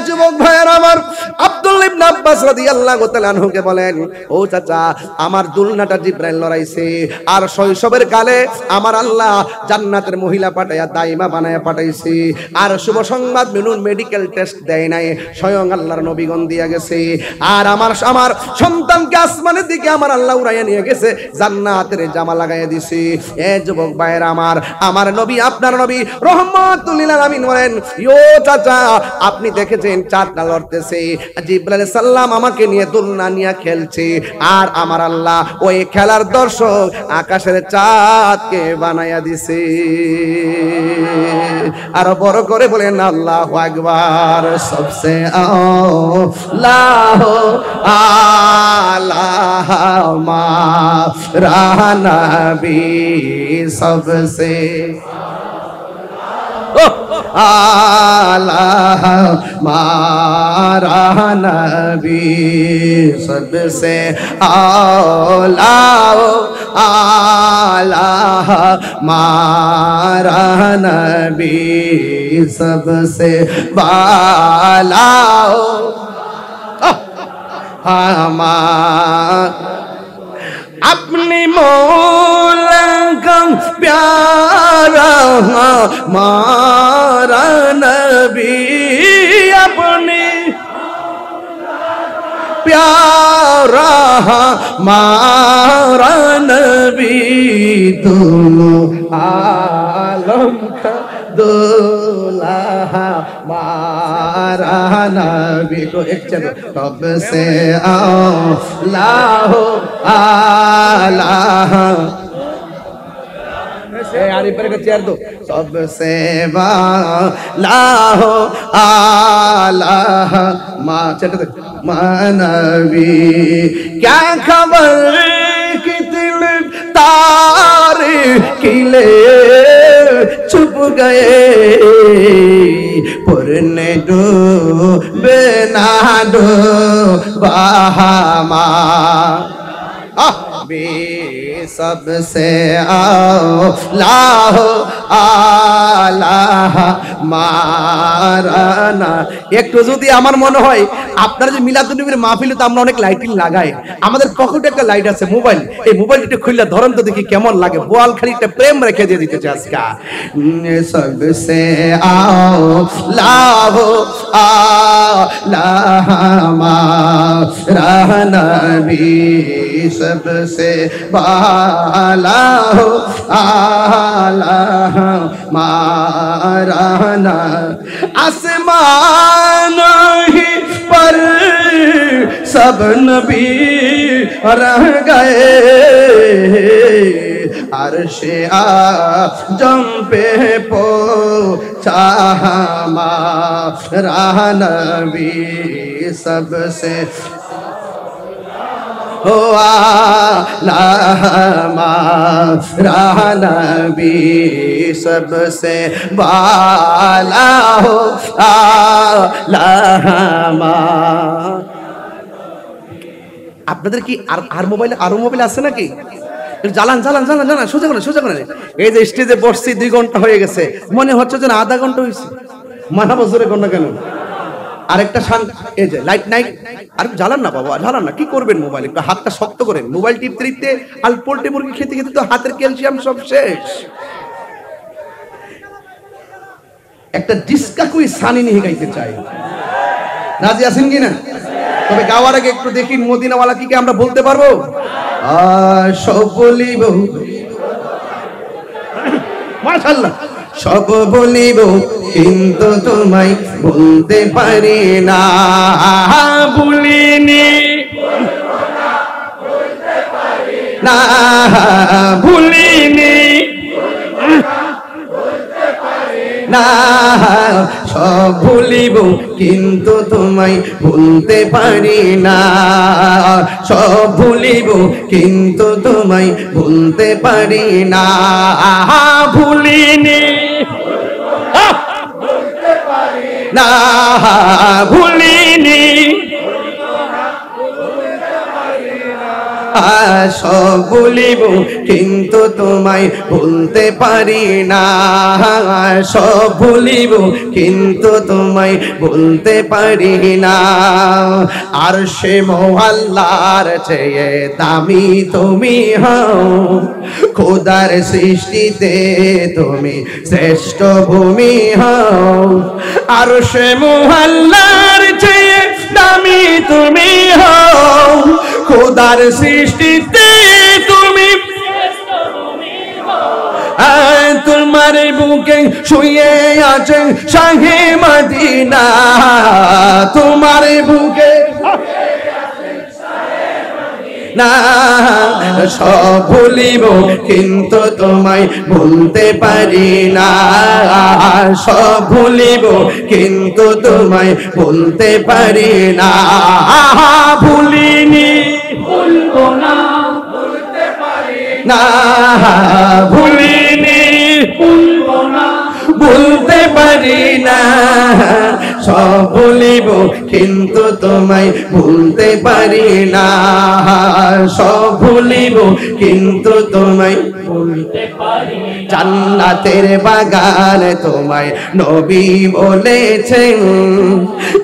যুবক ভাইয়ের আমার, আব্দুল ইবনে আব্বাস রাদিয়াল্লাহু তাআলা আনহুকে বলেন, ও চাচা, আমার দুলনাটা জিবরাইল লড়াইছে। আর শৈশবের কালে আমার আল্লাহ জান্নাতের মহিলা পাঠাইয়া দাইমা বানায়া পাঠাইছে। আর শুভ সংবাদ, মিনুন মেডিকেল টেস্ট দেয় নাই, স্বয়ং আল্লাহর নবীগণ দিয়া গেছে। আর আমার সন্তানকে আসমানের দিকে আমার আল্লাহ উড়াইয়া নিয়ে গেছে, জান্নাতের জামা লাগাইয়া দিছে। যুবক ভাইয়ের আমার নবী, আপনার নবী রহমাতুল লিল আলামিন বলেন, ইয়ো চাচা, আপনি দেখেছেন চাঁদটা লড়তেছে, জিবরাইল আলাইহিস সালাম আমাকে নিয়ে দোলনা নিয়ে খেলছে। আর আমার আল্লাহ ওই খেলার দর্শক আকাশের চাঁদকে বানায়া দিছে। আরো বড় করে বলেন আল্লাহু আকবার। সবসে আল্লাহু আলাহ মা রানবী, সবসে আল্লাহ মারা নবী, सबसे आला आला मारा नबी, सबसे बाला अपनी मौला का प्यारा मारा नबी, अपनी प्यारा हमारा नबी दोनों आलम का दूल्हा हमारा नबी को एक चलो कब से लाहो आला चेयर दो सबसे लाहो आला मानवी क्या खबर कितने तारे किले छुप गए पुरने डूबे ना डूबा सबसे लाहो आला মারানা একটু যদি আমার মনে হয় আপনারা যে মিলাদুন্নবীর মাহফিলে তো আমরা অনেক লাইটিং লাগাই আমাদের পকেটে একটা লাইট আছে মোবাইল এই মোবাইলটা খুললে ধরেন তো দেখি কেমন লাগে বোয়াল খালি একটা প্রেম রেখে দিয়ে দিতে চাই আজকে सबसे आओ लाहो आला हमारा नबी सबसे बाला हो आला हमारा आसमान ही पर सब नबी रह गए अर्शे आजम पे पहुंचा हमारा नबी सबसे हो आला हमारा नबी सबसे बाला हो आला আপনাদের কি আর মোবাইলে আরো মোবাইল আছে নাকি জ্বালান জ্বালান জ্বালান জ্বালান সোজা করে এই যে স্টেজে বসছি 2 ঘন্টা হয়ে গেছে মনে হচ্ছে যে আধা ঘন্টা হয়েছে মাথা জোরে কোন না কেন আরেকটা এই যে লাইট নাই আর জ্বালান না বাবা জ্বালান না কি করবেন মোবাইল একটু হাতটা শক্ত করেন মোবাইল টিপতে আর পোল্ট্রি মুরগি খেতে খেতে তো হাতের ক্যালসিয়াম সব শেষ একটা ডিসকাকুই সানি নিয়ে গাইতে চাই রাজি আছেন কি না তবে গাওয়ার আগে একটু দেখি মদিনাওয়ালা কি আমরা বলতে পারবো সব বলিব মাশাআল্লাহ সব বলিব কিন্তু তোমায় বলতে পারি না ভুলিনি না ভুলিনি না সব ভুলিব কিন্তু তোমায় ভুলতে পারি না সব ভুলিব কিন্তু তোমায় ভুলতে পারি না ভুলিনি না ভুলিনি সব ভুলিব কিন্তু তোমায় ভুলতে পারি না সব ভুলিব কিন্তু তোমায় ভুলতে পারি না আরশে মোআল্লার চেয়ে দামি তুমি হও খোদার সৃষ্টিতে তুমি শ্রেষ্ঠ ভূমি হও আরশে মোআল্লার চেয়ে দামি তুমি হও খোদার সৃষ্টিতে তুমি তোমার বুকে শুয়ে আছেন শাহে মদিনা তোমার বুকে না সব ভুলিব কিন্তু তোমায় ভুলতে পারি না সব ভুলিব কিন্তু তোমায় ভুলতে পারি না ভুলিনি ভুলবো না ভুলতে পারি না ভুলিনি ভুলবো না ভুলতে পারি না সব ভুলিব কিন্তু তোমায় ভুলতে পারি না সব ভুলিব কিন্তু তোমায় ভুলতে পারি জান্নাতের বাগান তোমায় নবী বলেছেন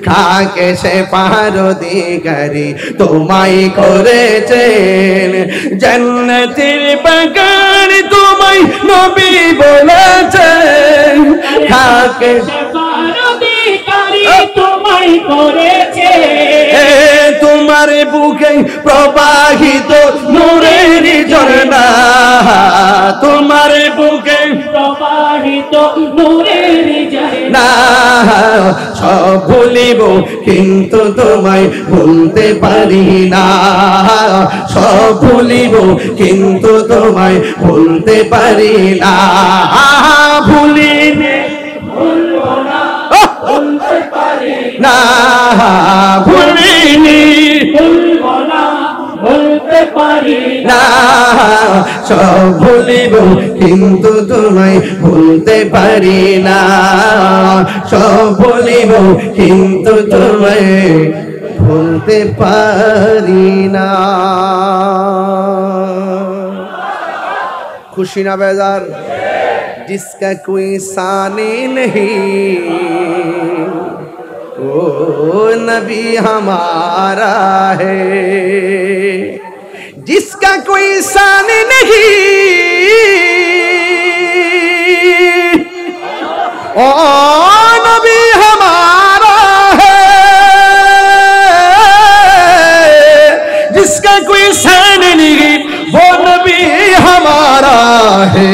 কাকে সে পার অধিকারী তোমায় করেছেন জান্নাতের বাগান তোমায় নবী বলেছেন কাকে সে পার অধিকারী তোমায় করেছেন তোমার বুকে প্রবাহিত নূরের ঝর্ণা, তোমার বুকে প্রবাহিত নূরের ঝর্ণা, সব ভুলিব কিন্তু তোমায় ভুলতে পারি না, সব ভুলিব কিন্তু তোমায় ভুলতে পারি না, ভুলিনি ভুলবো না, ভুলতে পারি না, ভুলিনি ভুলবো না, ভুলতে পারি না, সব ভুলিব কিন্তু তোমায় ভুলতে পারি না, সব ভুলিব কিন্তু তোমায় ভুলতে পারি না। खुशी ना बेजार जिसका कोई सानी नहीं, वो नबी हमारा है, जिसका कोई सानी नहीं, ओ नबी हमारा है, जिसका कोई सानी नहीं वो नबी हमारा है,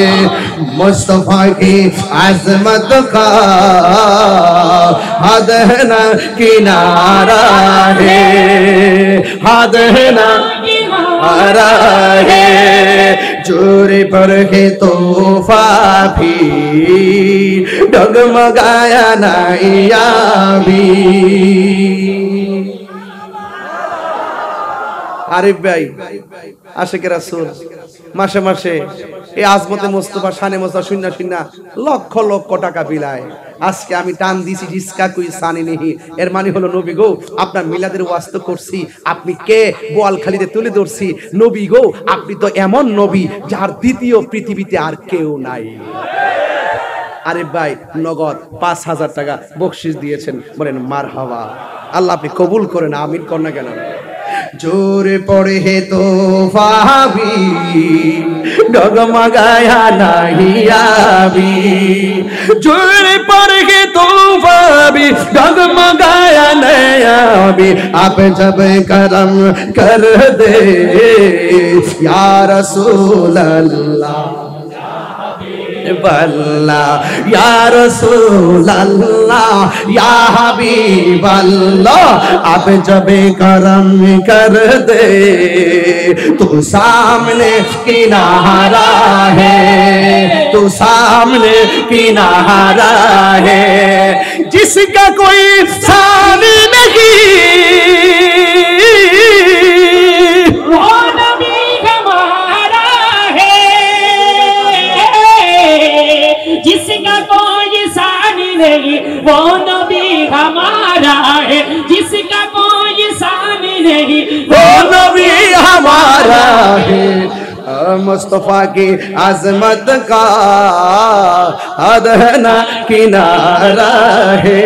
मुस्तफा की अजमत का हद है ना किनारा है, हद है ना किनारा है, जोरे पर है तोहफा भी डगमगाया नाया भी। आरिफ भाई आशिक रासूल मासे मासे এই আজমতে মোস্তফা শানে মোস্তফা শূন্য শূন্য লক্ষ লক্ষ টাকা বিলায়। আজকে আমি টান দিছি জিসকা কই সানি নেহি, এর মানে হলো নবী গো আপনার মিলাদের ওয়াস্ত করছি, আপনি কে বোয়ালখালীতে তুলে ধরছি, নবী গো আপনি তো এমন নবী যার দ্বিতীয় পৃথিবীতে আর কেউ নাই। আরে ভাই নগদ ৫,০০০ টাকা বকশিশ দিয়েছেন, বলেন মারহাবা। আল্লাহ আপনি কবুল করেন, আমিন কর না কেন। जोर पड़े है तो फाबी डगमगाया नहीं आबी, जोर पड़े है तो फाबी डगमगाया नहीं आबी, आप जब करम कर दे या रसूल अल्लाह बल्ला या रसूल अल्लाह या हबीब अल्लाह, आप जब करम कर दे तू सामने किनारा है, तू सामने किनारा है, जिसका कोई सानी नहीं, जिसका कोई सानी नहीं वो नबी हमारा है, जिसका कोई सानी नहीं वो नबी हमारा है, मुस्तफा की अजमत का हद है ना किनारा है।